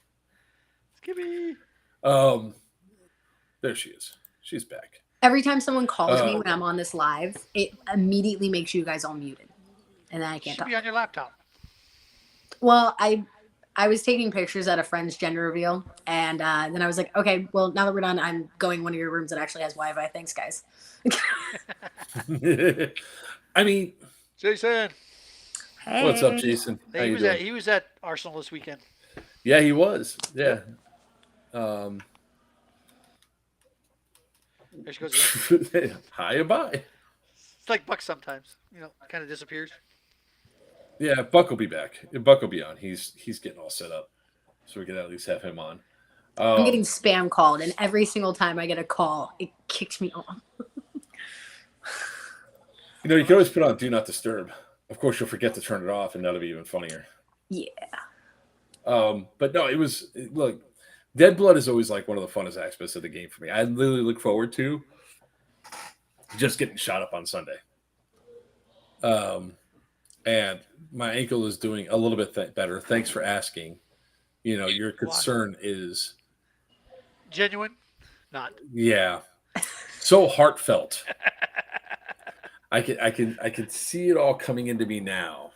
Skippy. There she is. She's back. Every time someone calls me when I'm on this live, it immediately makes you guys all muted, and then I can't talk. Be on your laptop. Well, I was taking pictures at a friend's gender reveal, and then I was like, okay, well, now that we're done, I'm going one of your rooms that actually has Wi-Fi. Thanks, guys. I mean, Jason. Hey. What's up, Jason? Hey, he was at Arsenal this weekend. Yeah, he was. Yeah. There she goes again. Hi and bye. It's like Buck sometimes, kind of disappears. Yeah, Buck will be back. Buck will be on. He's getting all set up, so we can at least have him on. I'm getting spam called, and every single time I get a call, it kicks me off. You can always put on Do Not Disturb. Of course, you'll forget to turn it off, and that'll be even funnier. Yeah. But no, look, Dead Blood is always like one of the funnest aspects of the game for me. I literally look forward to just getting shot up on Sunday. And my ankle is doing a little bit better. Thanks for asking. Your concern is genuine, not. Yeah, so heartfelt. I can see it all coming into me now.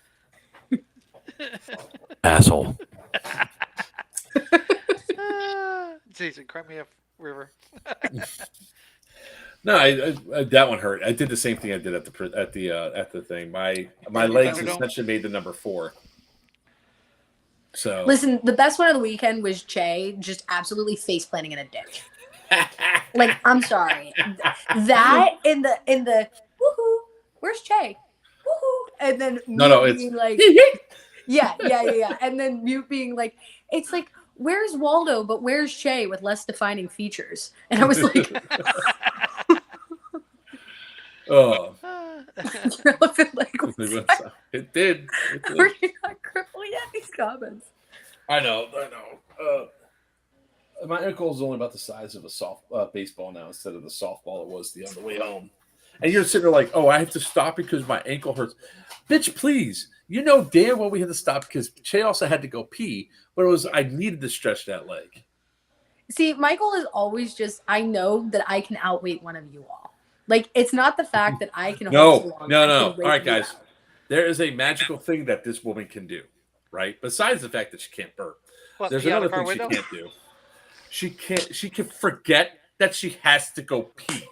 Asshole. Jason, cry me a river. No, that one hurt. I did the same thing I did at the thing. My legs essentially made the number 4. So listen, the best one of the weekend was Che just absolutely face planting in a ditch. Like, I'm sorry, that in the woohoo, where's Che? Woohoo, and then it's like yeah, and then Mute being like, it's like, where's Waldo, but where's Che with less defining features? And I was like. Oh, it did. We're not crippling at these comments. I know. My ankle is only about the size of a soft baseball now instead of the softball it was on the way home. And you're sitting there like, oh, I have to stop because my ankle hurts. Bitch, please. Damn well we had to stop because Che also had to go pee, but I needed to stretch that leg. See, my goal is always just I know that I can outwait one of you all. Like it's not the fact that I can hold too No. long. I can All wait right, you guys. out. There is a magical thing that this woman can do, right? Besides the fact that she can't burp, What, there's pee out another a car thing window? she can't do. She can forget that she has to go pee.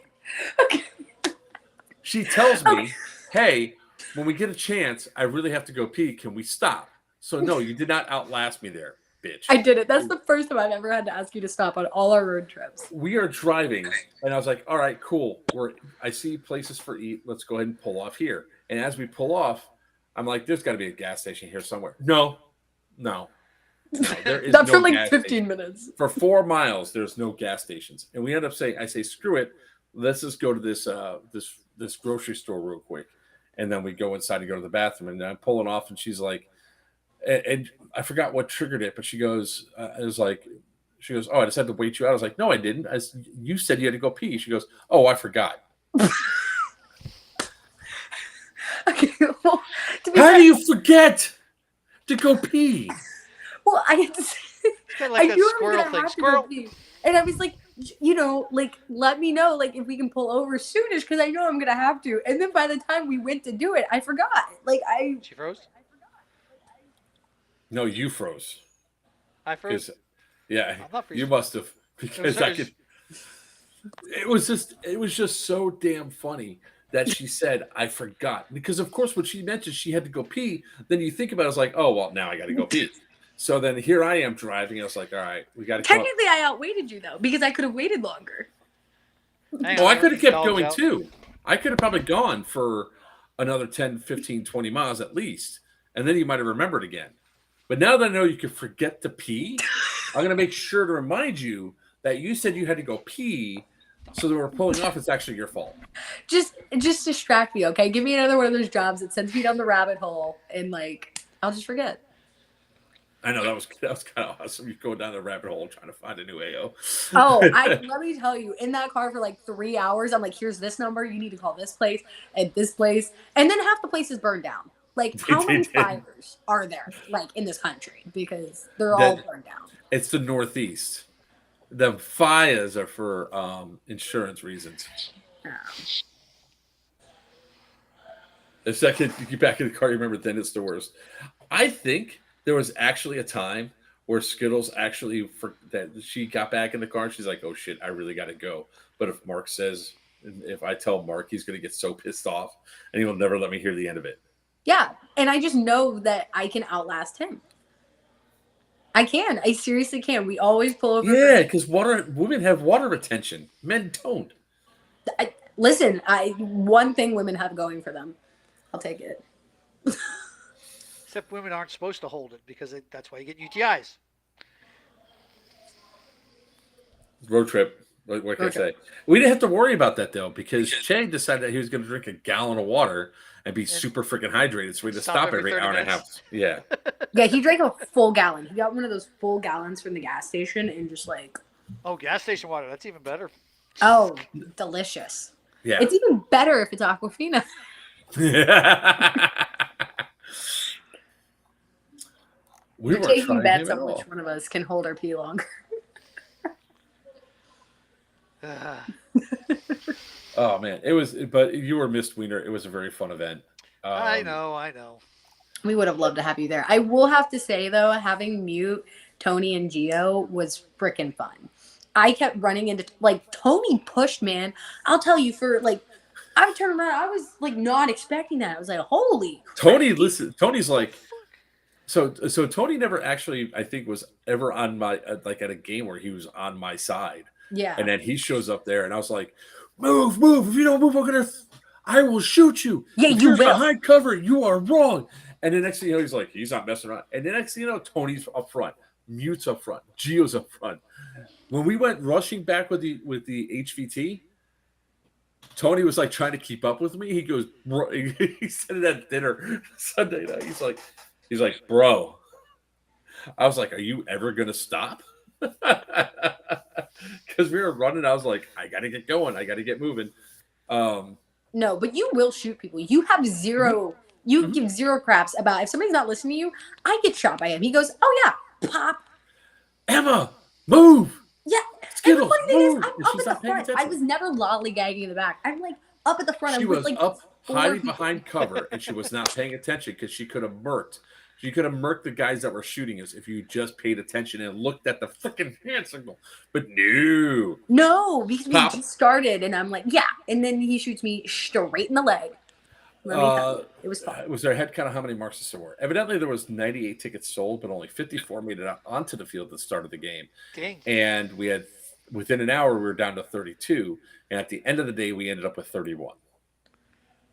She tells me, "Hey, when we get a chance, I really have to go pee. Can we stop?" So no, you did not outlast me there, bitch. I did it. That's the first time I've ever had to ask you to stop on all our road trips. We are driving, and I was like, "All right, cool. I see places for eat. Let's go ahead and pull off here." And as we pull off, I'm like, "There's got to be a gas station here somewhere." No, there is That's no for like gas 15 station. minutes. For 4 miles, there's no gas stations, and we end up saying, "I say, screw it. Let's just go to this grocery store real quick." And then we go inside and go to the bathroom, and I'm pulling off, and she's like, and I forgot what triggered it, but she goes, it was like, she goes, "Oh, I just had to wait you out." I was like, "No, I didn't. You said you had to go pee." She goes, "Oh, I forgot." Okay, well, to be How fair, do you forget to go pee? well, I had to say, Kinda like I that knew I was squirrel gonna thing. have Squirrel. to go pee, and I was like, you know, like let me know, like if we can pull over soonish, because I know I'm gonna have to. And then by the time we went to do it, I forgot. Like She froze? No, you froze. I froze? Yeah, I'm not you freezing. must have, because I could. It was just so damn funny that she said, "I forgot," because of course when she mentioned she had to go pee, then you think about it, it's like, oh well, now I got to go pee. So then here I am driving. I was like, all right, we got to go. technically, I outwaited you though because I could have waited longer. Hang Oh, on, I could have kept dog's going out. too. I could have probably gone for another 10, 15, 20 miles at least, and then you might have remembered again. But now that I know you can forget to pee, I'm going to make sure to remind you that you said you had to go pee, so that we're pulling off. It's actually your fault. Just distract me, okay? Give me another one of those jobs that sends me down the rabbit hole, and like I'll just forget. I know that was kind of awesome. You go down the rabbit hole trying to find a new AO. Oh, let me tell you, in that car for like 3 hours, I'm like, here's this number, you need to call this place and this place, and then half the place is burned down. Like, how They many did. fires are there, like in this country? Because they're all burned down. It's the Northeast. The fires are for insurance reasons. The second you get back in the car, you remember, then it's the worst. I think there was actually a time where Skittles actually, that she got back in the car and she's like, "Oh shit, I really got to go." But if Mark says, if I tell Mark, he's going to get so pissed off and he will never let me hear the end of it. Yeah, and I just know that I can outlast him. I can. I seriously can. We always pull over. Yeah, because women have water retention. Men don't. Listen, one thing women have going for them. I'll take it. Except women aren't supposed to hold it because that's why you get UTIs. Road trip. What can I say? We didn't have to worry about that though, because Chang decided that he was going to drink a gallon of water and be super freaking hydrated. So we had to stop every hour and a half. Yeah. Yeah, he drank a full gallon. He got one of those full gallons from the gas station and just like. Oh, gas station water. That's even better. Oh, delicious. Yeah. It's even better if it's Aquafina. We We're were taking trying bets him on at which all. one of us can hold our pee longer. Oh man, it was. But you were missed, Weiner. It was a very fun event. I know. We would have loved to have you there. I will have to say though, having Mute, Tony, and Gio was freaking fun. I kept running into like Tony pushed, man. I'll tell you, for like I would turn around, I was like not expecting that. I was like, holy crap. Tony, listen. Tony's like, so Tony never actually, I think, was ever on my like at a game where he was on my side. Yeah. And then he shows up there, and I was like, "Move! If you don't move, I will shoot you. Yeah, if you you're will. behind cover, you are wrong." And the next thing you know, he's like, he's not messing around. And the next thing you know, Tony's up front, Mute's up front, Gio's up front. When we went rushing back with the HVT, Tony was like trying to keep up with me. He goes, bro, he said it at dinner Sunday night. He's like, bro. I was like, are you ever gonna stop? Because we were running. I was like, I gotta get going. I gotta get moving. No, but you will shoot people. You have zero. You give zero craps about if somebody's not listening to you. I get shot by him. He goes, "Oh yeah, pop." Emma, move. Yeah, I'm and up she's at not the paying front. I attention. was never lollygagging in the back. I'm like up at the front. She I'm with was like up 4 hiding people. behind cover, and she was not paying attention because she could have murked. She could have murked the guys that were shooting us if you just paid attention and looked at the freaking hand signal. But no. No, because we Pop. just started, and I'm like, yeah. And then he shoots me straight in the leg. Let me tell you, it was fun. Was there a head count of how many Marxists there were? Evidently, there was 98 tickets sold, but only 54 made it onto the field at the start of the game. Dang. And we had, within an hour, we were down to 32. And at the end of the day, we ended up with 31.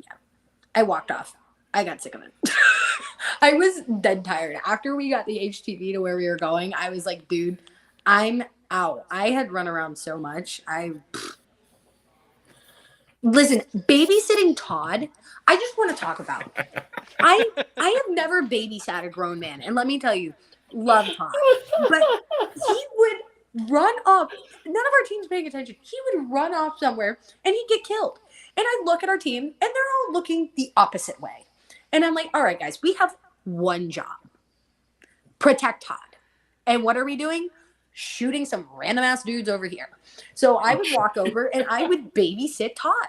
Yeah. I walked off. I got sick of it. I was dead tired. After we got the HTV to where we were going, I was like, dude, I'm out. I had run around so much. Listen, babysitting Todd, I just want to talk about. I have never babysat a grown man, and let me tell you, love Todd. But he would run off. None of our team's paying attention. He would run off somewhere and he'd get killed. And I look at our team and they're all looking the opposite way. And I'm like, all right, guys, we have one job. Protect Todd. And what are we doing? Shooting some random ass dudes over here. So I would walk over and I would babysit Todd.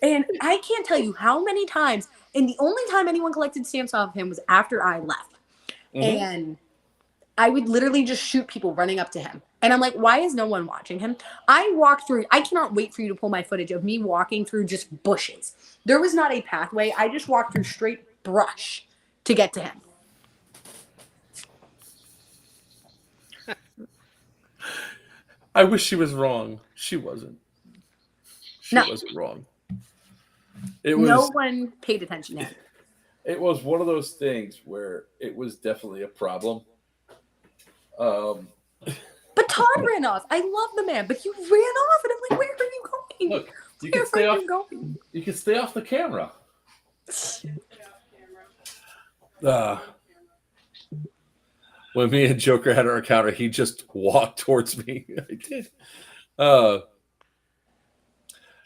And I can't tell you how many times, and the only time anyone collected stamps off of him was after I left. Mm-hmm. And I would literally just shoot people running up to him. And I'm like, why is no one watching him? I walked through, I cannot wait for you to pull my footage of me walking through just bushes. There was not a pathway. I just walked through straight brush to get to him. I wish she was wrong. She wasn't. She wasn't wrong. It was, no one paid attention to him. It was one of those things where it was definitely a problem. But Todd ran off. I love the man, but he ran off, and I'm like, where are you going? Look, you can stay off. You can stay off the camera. When me and Joker had our encounter, he just walked towards me. I did.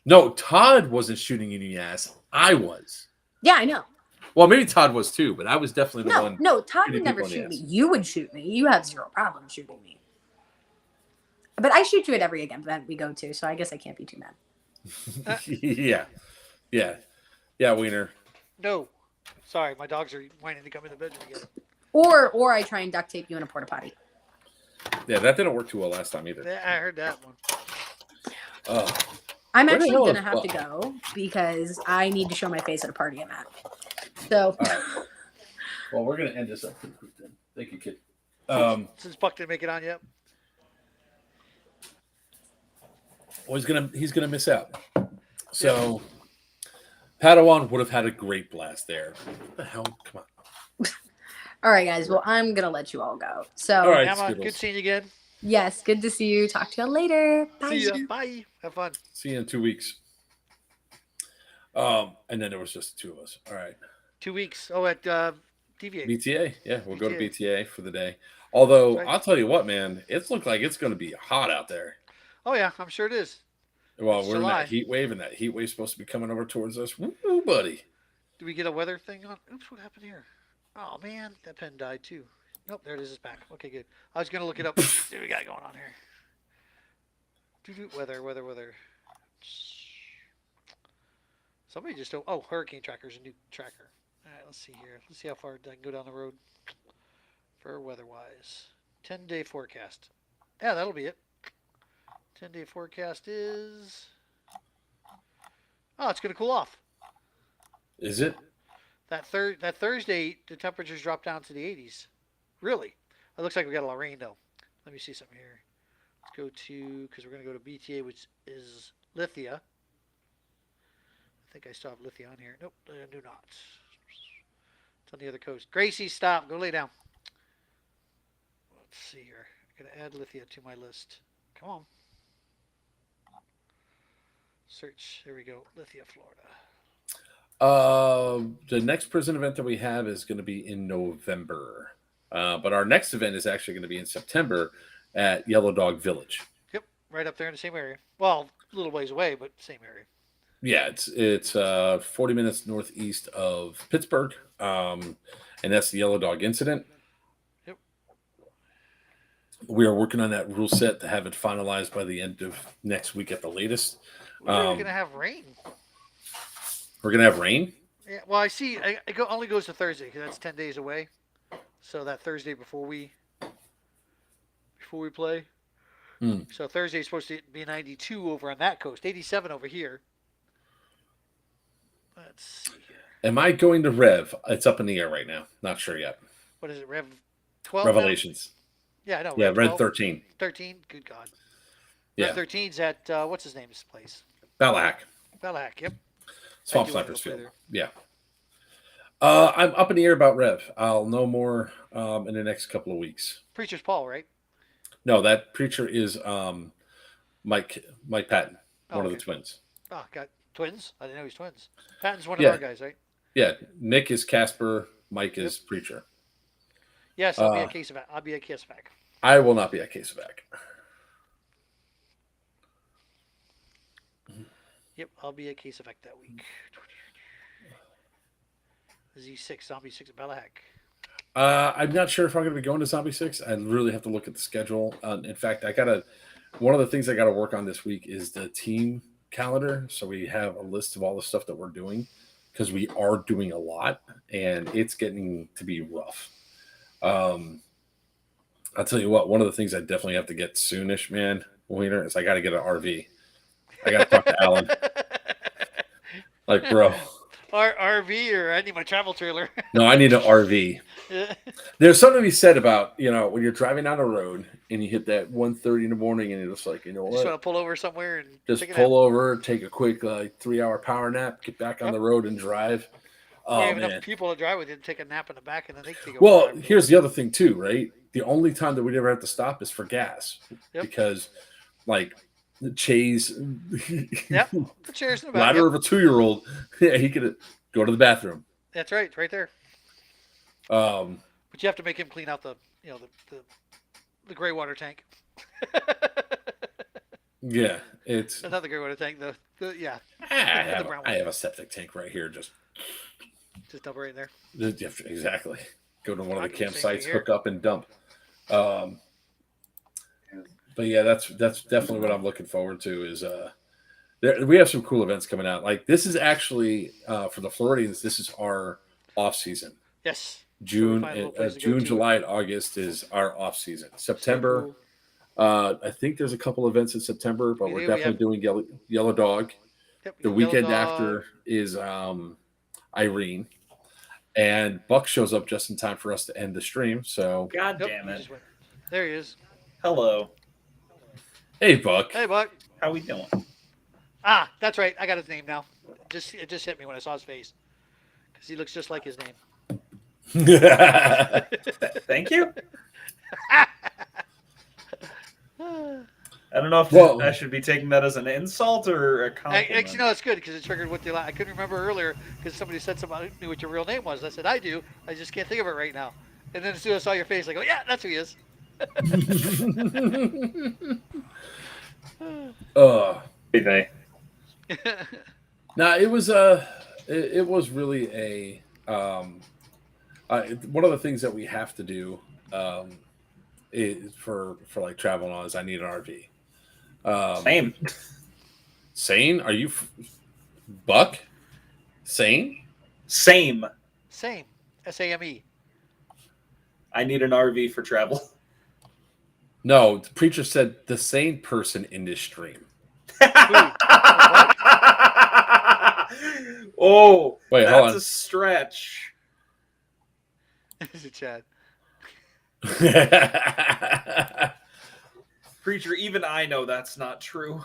No, Todd wasn't shooting you in the ass. I was. Yeah, I know. Well, maybe Todd was too, but I was definitely the one. No, Todd would never shoot me. You would shoot me. You have zero problem shooting me. But I shoot you at every event we go to, so I guess I can't be too mad. Yeah, Weiner. No, sorry, my dogs are whining to come in the bedroom again. Or I try and duct tape you in a porta potty. Yeah, that didn't work too well last time either. Yeah, I heard that one. I'm actually going to have to go because I need to show my face at a party I'm at. So. All right. Well, we're going to end this up pretty quick then. Thank you, kid. Since Buck didn't make it on yet. Well, he's gonna miss out. So, Padawan would have had a great blast there. What the hell? Come on. All right, guys. Well, I'm gonna let you all go. So, all right, Emma, good seeing you again. Yes, good to see you. Talk to you later. Bye. See ya. Bye. Have fun. See you in 2 weeks. And then there was just the two of us. All right. 2 weeks. Oh, at DVA. BTA. Yeah, we'll go to BTA for the day. Although right. I'll tell you what, man, it's looked like it's going to be hot out there. Oh yeah, I'm sure it is. Well, It's we're in July. that heat wave, and that heat wave's supposed to be coming over towards us. Woo, buddy. Do we get a weather thing on? Oops, what happened here? Oh man, that pen died too. Nope, there it is. It's back. Okay, good. I was gonna look it up. See what we got going on here. Weather. Somebody just hurricane tracker's a new tracker. All right, let's see here. Let's see how far I can go down the road for weather-wise. 10-day forecast. Yeah, that'll be it. 10-day forecast is. Oh, it's gonna cool off. Is it? That Thursday, the temperatures drop down to the 80s. Really? It looks like we got a lot of rain, though. Let me see something here. Let's go to, because we're going to go to BTA, which is Lithia. I think I still have Lithia on here. Nope, I do not. It's on the other coast. Gracie, stop. Go lay down. Let's see here. I'm going to add Lithia to my list. Come on. Search. There we go. Lithia, Florida. The next prison event that we have is going to be in November. But our next event is actually going to be in September at Yellow Dog Village. Yep, right up there in the same area. Well, a little ways away, but same area. Yeah, it's 40 minutes northeast of Pittsburgh, and that's the Yellow Dog incident. Yep. We are working on that rule set to have it finalized by the end of next week at the latest. We're going to have rain. We're gonna have rain. Yeah, well, I see. Only goes to Thursday because that's 10 days away. So that Thursday before we play. So Thursday is supposed to be 92 over on that coast, 87 over here. Let's see here. Am I going to Rev? It's up in the air right now. Not sure yet. What is it, Rev 12? Revelations. Now? Yeah, I know. Yeah, Rev Red 12? 13. 13? Good God. Yeah. Rev 13's at, what's his name's place? Balahack. Balahack, yep. Swamp Snipers Field. Yeah. I'm up in the air about Rev. I'll know more in the next couple of weeks. Preacher's Paul, right? No, that preacher is Mike Patton, one of the okay. twins. Oh, got twins? I didn't know he's twins. Patton's one of our guys, right? Yeah. Nick is Casper. Mike is preacher. Yes, I'll be at Casevac. I'll be at Casevac. I will not be at Casevac. Yep, I'll be at Casevac that week. Z6, Zombie 6 at Balahack. I'm not sure if I'm going to be going to Zombie 6. I really have to look at the schedule. In fact, one of the things I got to work on this week is the team calendar. So we have a list of all the stuff that we're doing because we are doing a lot and it's getting to be rough. I'll tell you what, one of the things I definitely have to get soonish, man, Weiner, is I got to get an RV. I got to talk to Alan. Like, bro. RV, or I need my travel trailer. No, I need an RV. There's something to be said about, when you're driving down the road and you hit that 1:30 in the morning and you're just like, you know what? Just want to pull over somewhere and just pull over, take a quick 3-hour power nap, get back on the road and drive. Oh, you have man. enough people to drive with you to take a nap in the back and then they take a Well, here's the other thing too, right? The only time that we'd ever have to stop is for gas because, the Chase, the chairs in the back. ladder of a 2-year-old, he could go to the bathroom. That's right there. But you have to make him clean out the gray water tank. Yeah, it's not the gray water tank. The I have a septic tank right here. Just dump right in there. Exactly. Go to one of the campsites, hook up, and dump. But yeah, that's definitely what I'm looking forward to. Is we have some cool events coming out. Like this is actually for the Floridians. This is our off season. Yes. June, July, and August is our off season. September, I think there's a couple events in September, but we're definitely doing Yellow Dog. Yep, the weekend after is Irene, and Buck shows up just in time for us to end the stream. So God damn it! There he is. Hello. Hey, Buck. Hey, Buck. How we doing? Ah, that's right. I got his name now. It just hit me when I saw his face because he looks just like his name. Thank you. I don't know if I should be taking that as an insult or a compliment. Actually, no, it's good because it triggered what I couldn't remember earlier because somebody said somebody knew what your real name was. I said, I do. I just can't think of it right now. And then as soon as I saw your face, I go, yeah, that's who he is. Now it was really a one of the things that we have to do is for like traveling on is I need an RV. Sane? Are you Buck? Sane? Same. SAME. I need an RV for travel. No, the preacher said the sane person in this stream. Oh, wait, that's hold on. A stretch. Is it Chad? Preacher, even I know that's not true.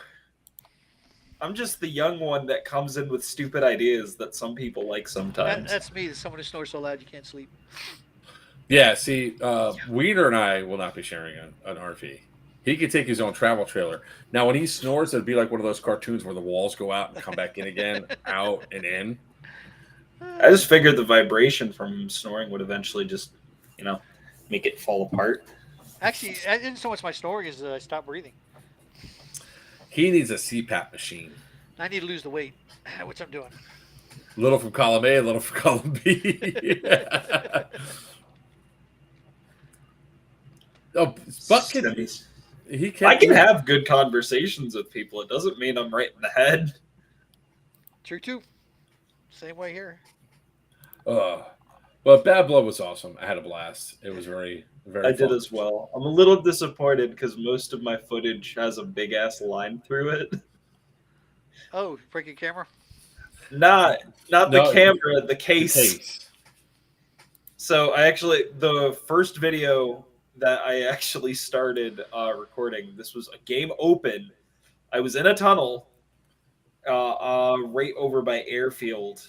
I'm just the young one that comes in with stupid ideas that some people like sometimes. That's me. Someone who snores so loud you can't sleep. Yeah, see, Weiner and I will not be sharing an RV. He could take his own travel trailer. Now, when he snores, it'd be like one of those cartoons where the walls go out and come back in again, out and in. I just figured the vibration from snoring would eventually just, make it fall apart. Actually, I didn't so much my snoring as I stopped breathing. He needs a CPAP machine. I need to lose the weight, which I'm doing. Little from column A, little from column B. Oh, Buck can. He can. I can have good conversations with people. It doesn't mean I'm right in the head. True too. Same way here. But Bad Blood was awesome. I had a blast. It was very, very I fun. did as well. I'm a little disappointed because most of my footage has a big ass line through it. Oh, breaking camera. Not the camera, the case. The case. So the first video that I actually started recording, this was a game open. I was in a tunnel right over by airfield,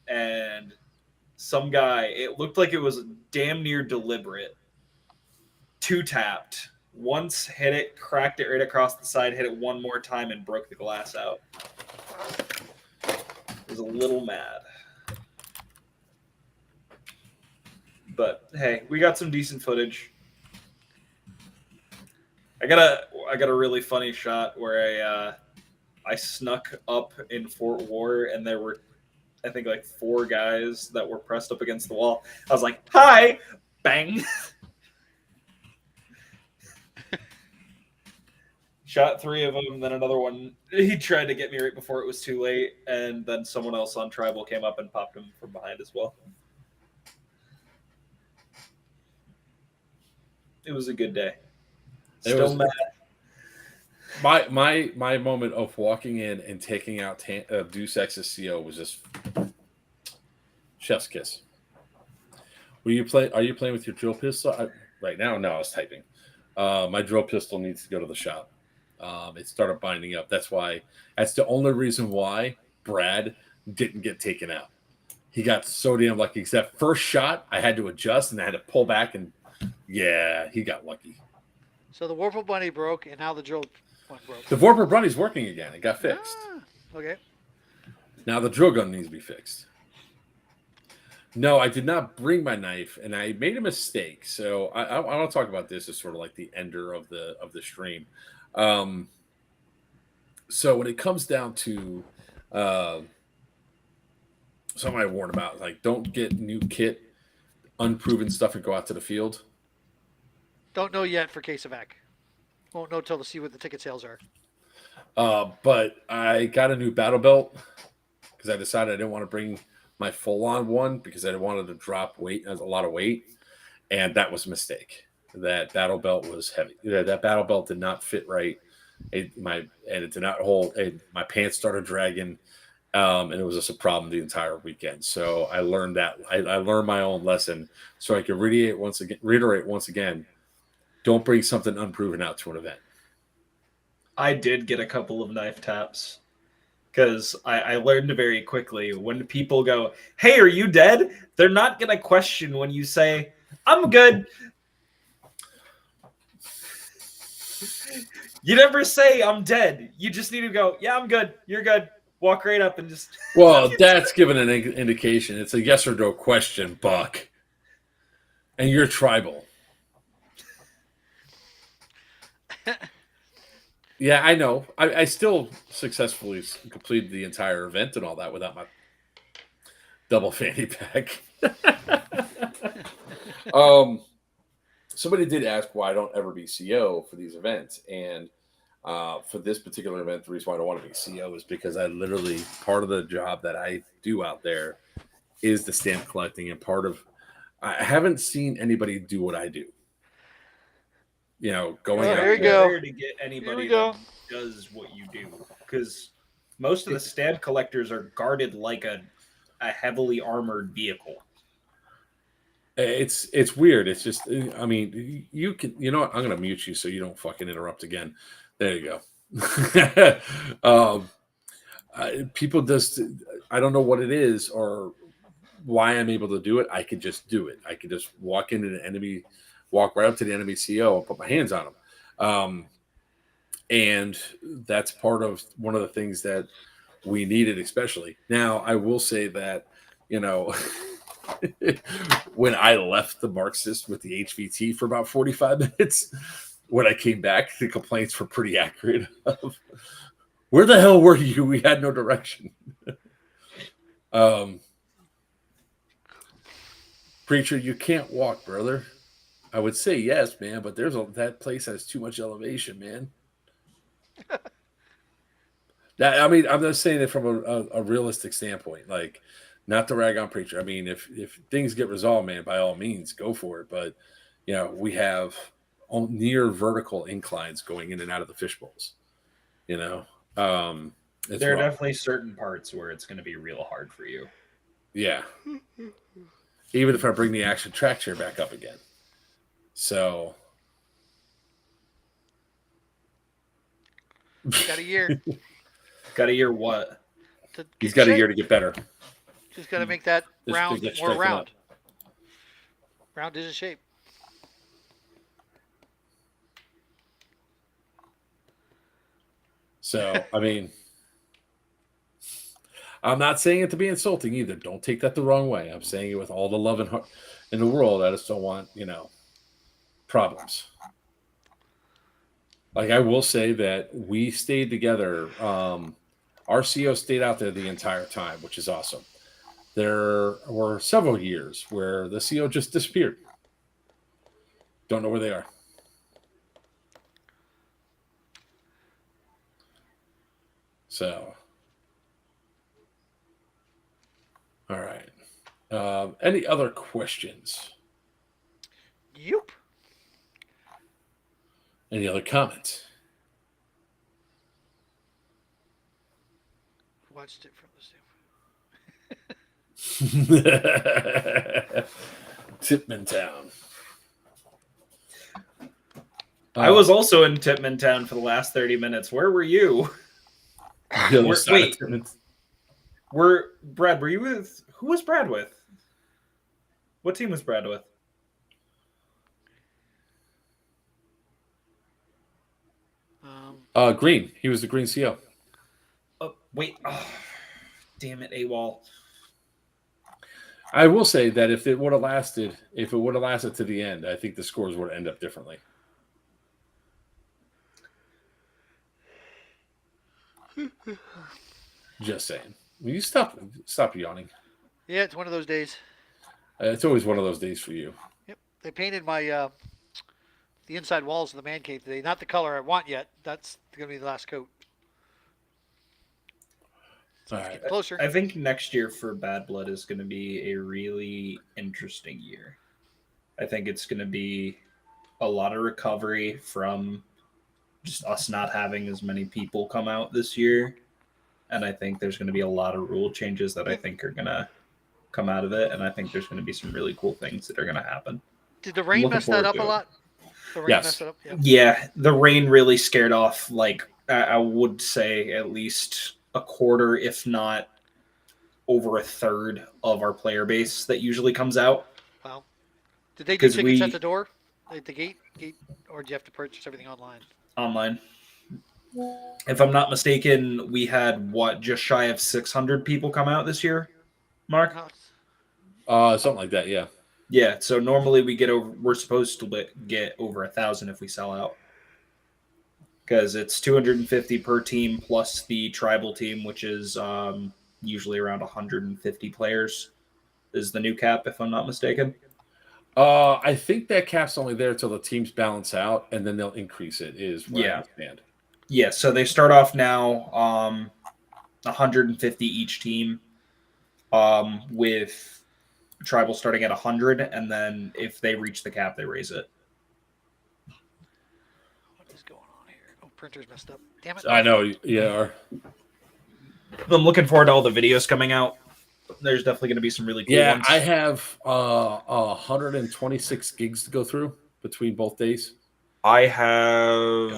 and some guy, it looked like it was damn near deliberate, two-tapped. Once hit it, cracked it right across the side, hit it one more time, and broke the glass out. I was a little mad. But hey, we got some decent footage. I got a really funny shot where I snuck up in Fort War, and there were, I think, like 4 guys that were pressed up against the wall. I was like, "Hi!" Bang. Shot 3 of them, then another one. He tried to get me right before it was too late, and then someone else on Tribal came up and popped him from behind as well. It was a good day. Still mad. My moment of walking in and taking out Deus Ex's CO was just chef's kiss. Are you playing with your drill pistol right now? No, I was typing. My drill pistol needs to go to the shop. It started binding up. That's the only reason why Brad didn't get taken out. He got so damn lucky. Because that first shot, I had to adjust and I had to pull back, and yeah, he got lucky. So the Warple Bunny broke, and now the drill one broke. The Warper Bunny's working again. It got fixed. Okay. Now the drill gun needs to be fixed. No, I did not bring my knife, and I made a mistake. So I want to talk about this as sort of like the ender of the stream. So when it comes down to something I warned about, like don't get new kit, unproven stuff, and go out to the field. Don't know yet for Casevac. Won't know till to see what the ticket sales are. But I got a new battle belt because I decided I didn't want to bring my full-on one because I wanted to drop weight, a lot of weight, and that was a mistake. That battle belt was heavy. That battle belt did not fit right. It did not hold. My pants started dragging, and it was just a problem the entire weekend. So I learned that. I learned my own lesson, so I could reiterate once again. Don't bring something unproven out to an event. I did get a couple of knife taps because I learned very quickly when people go, "Hey, are you dead?" They're not going to question when you say, "I'm good." You never say, "I'm dead." You just need to go, "Yeah, I'm good. You're good." Walk right up and just... Well, that's given an indication. It's a yes or no question, Buck. And you're tribal. Yeah, I know. I still successfully completed the entire event and all that without my double fanny pack. Somebody did ask why I don't ever be CO for these events. And for this particular event, the reason why I don't want to be CO is because I literally, part of the job that I do out there is the stamp collecting. And I haven't seen anybody do what I do. You know, going out there. Rare to get anybody that does what you do, because most of the stamp collectors are guarded like a heavily armored vehicle. It's weird. It's just, I mean, you can, you know what? I'm gonna mute you so you don't fucking interrupt again. There you go. People just, I don't know what it is or why I'm able to do it. I could just do it. I could just walk into the enemy. Walk right up to the enemy CO and put my hands on them. And that's part of one of the things that we needed, especially. Now, I will say that, you know, when I left the Marxist with the HVT for about 45 minutes, when I came back, the complaints were pretty accurate of, where the hell were you? We had no direction. Preacher, you can't walk, brother. I would say yes, man, but that place has too much elevation, man. I mean, I'm just saying it from a realistic standpoint, like not to rag on preacher. I mean, if things get resolved, man, by all means, go for it. But we have near vertical inclines going in and out of the fish bowls. It's There are rough. definitely certain parts where it's going to be real hard for you. Yeah. Even if I bring the action track chair back up again. So. Got a year. Got a year what? He's got a year to get better. Just got to make that Just round get more strengthened round. up. Round is a shape. So, I mean, I'm not saying it to be insulting either. Don't take that the wrong way. I'm saying it with all the love and heart in the world. I just don't want, problems. Like, I will say that we stayed together. Our CO stayed out there the entire time, which is awesome. There were several years where the CO just disappeared. Don't know where they are. So, all right. Any other questions? Yep. Any other comments? Watched it from the standpoint. Tipman Town. I was also in Tipman Town for the last 30 minutes. Where were you? Wait. Brad, were you with... Who was Brad with? What team was Brad with? Green. He was the Green CO. Oh, wait. Oh, damn it, AWOL. I will say that if it would have lasted to the end, I think the scores would end up differently. Just saying. Will you stop yawning? Yeah, it's one of those days. It's always one of those days for you. Yep. They painted my the inside walls of the man cave today. Not the color I want yet. That's going to be the last coat. All right. Closer. I think next year for Bad Blood is going to be a really interesting year. I think it's going to be a lot of recovery from just us not having as many people come out this year. And I think there's going to be a lot of rule changes that I think are going to come out of it. And I think there's going to be some really cool things that are going to happen. Did the rain mess that up a lot? The rain Yes. messed it up? Yeah, the rain really scared off, like, I would say at least a quarter, if not over a third of our player base that usually comes out. Wow. Did they do tickets at the door? At the gate? Or do you have to purchase everything online? Online. If I'm not mistaken, we had, just shy of 600 people come out this year, Mark? Something like that, yeah. Yeah, so normally we're supposed to get over 1,000 if we sell out. Because it's 250 per team plus the tribal team, which is usually around 150 players, is the new cap, if I'm not mistaken. I think that cap's only there until the teams balance out, and then they'll increase it, is where I understand. Yeah, so they start off now 150 each team, with tribal starting at 100, and then if they reach the cap, they raise it. What is going on here? Oh, printer's messed up. Damn it. I know, yeah. I'm looking forward to all the videos coming out. There's definitely going to be some really cool ones. I have 126 gigs to go through between both days. I have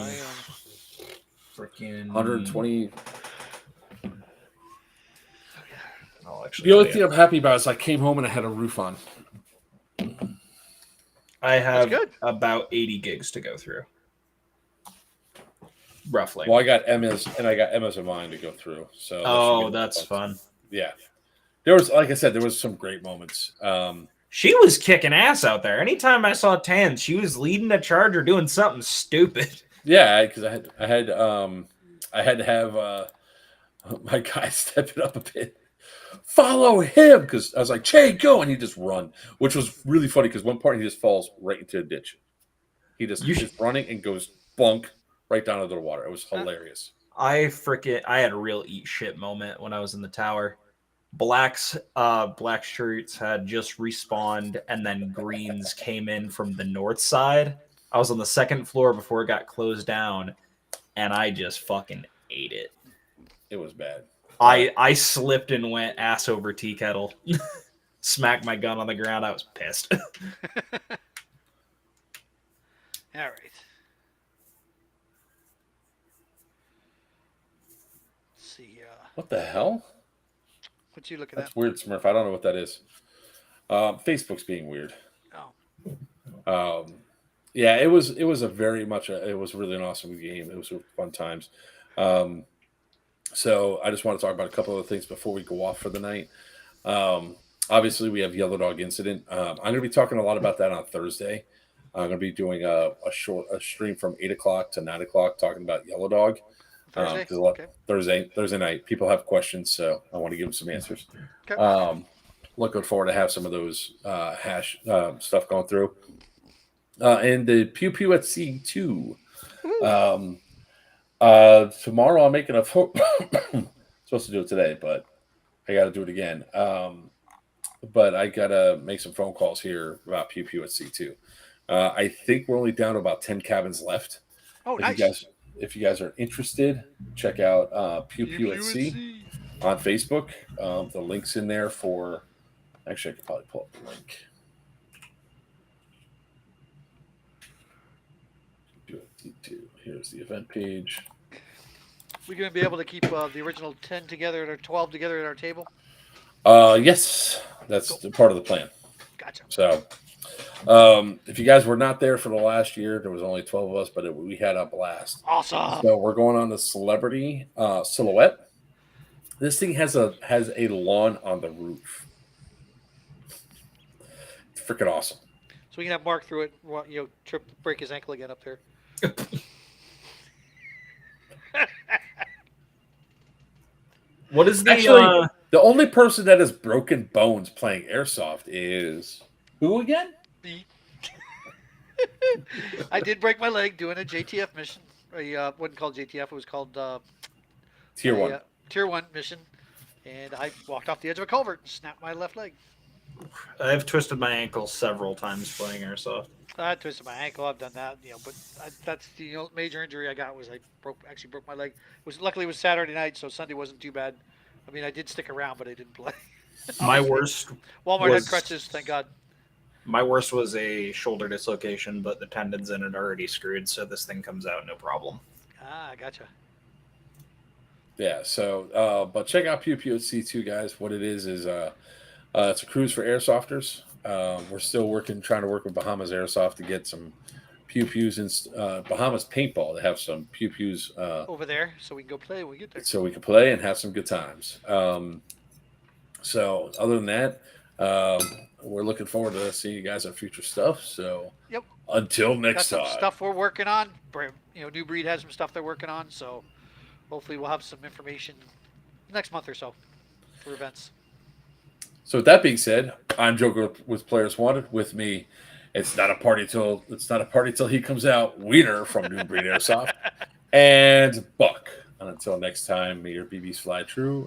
freaking 120. Actually, The only thing I'm happy about is I came home and I had a roof on. I have about 80 gigs to go through. Roughly. Well, I got Emma's of mine to go through. So that's fun. Yeah. There was, like I said, there was some great moments. She was kicking ass out there. Anytime I saw Tan, she was leading the charge or doing something stupid. Yeah, because I had to have my guy step it up a bit. follow him, because I was like, Che, go, and he just run, which was really funny because one part he just falls right into a ditch. He just is running and goes bunk right down into the water. It was hilarious. I had a real eat shit moment when I was in the tower. Black shirts had just respawned, and then greens came in from the north side. I was on the second floor before it got closed down, and I just fucking ate it. It was bad. I slipped and went ass over tea kettle. Smacked my gun on the ground. I was pissed. All right. Let's see. What the hell? What you looking That's at? weird, Smurf. I don't know what that is. Facebook's being weird. Oh. Yeah, it was really an awesome game. It was fun times. So I just want to talk about a couple of things before we go off for the night. Obviously, we have Yellow Dog Incident. I'm going to be talking a lot about that on Thursday. I'm going to be doing a stream from 8 o'clock to 9 o'clock talking about Yellow Dog. Thursday night. People have questions, so I want to give them some answers. Okay. Looking forward to have some of those hash stuff going through. And the Pew Pew at C2. Tomorrow I'm making a supposed to do it today, but I got to do it again. But I got to make some phone calls here about Pew Pew at C2. I think we're only down to about 10 cabins left. Oh, nice. If you guys are interested, check out Pew Pew at C on Facebook. The link's in there for. Actually, I could probably pull up the link. Here's the event page. We're going to be able to keep the original 10 together or 12 together at our table? Yes, that's part of the plan. Gotcha. So, if you guys were not there for the last year, there was only 12 of us, but we had a blast. Awesome. So we're going on the Celebrity Silhouette. This thing has a lawn on the roof. It's freaking awesome. So we can have Mark through it. Break his ankle again up there. What is the Actually, the only person that has broken bones playing airsoft is who again? Me. I did break my leg doing a JTF mission. Wasn't called JTF. It was called Tier 1. Tier 1 mission. And I walked off the edge of a culvert and snapped my left leg. I've twisted my ankle several times playing airsoft. I twisted my ankle. I've done that, but that's the major injury I got was I broke my leg. Luckily it was Saturday night, so Sunday wasn't too bad. I mean, I did stick around, but I didn't play. My worst. Walmart had crutches, thank God. My worst was a shoulder dislocation, but the tendons in it are already screwed, so this thing comes out no problem. Ah, gotcha. Yeah. So, but check out Pew Pew at C2, guys. What it is it's a cruise for airsofters. We're still trying to work with Bahamas Airsoft to get some Pew Pews and Bahamas Paintball to have some Pew Pews over there, so we can go play when we get there. So we can play and have some good times. So other than that, we're looking forward to seeing you guys on future stuff. So yep. Until next Got time. some stuff we're working on. New Breed has some stuff they're working on. So hopefully we'll have some information next month or so for events. So with that being said, I'm Joker with Players Wanted. With me, it's not a party till he comes out. Weiner from New Breed Airsoft and Buck. And until next time, may your BBs fly true.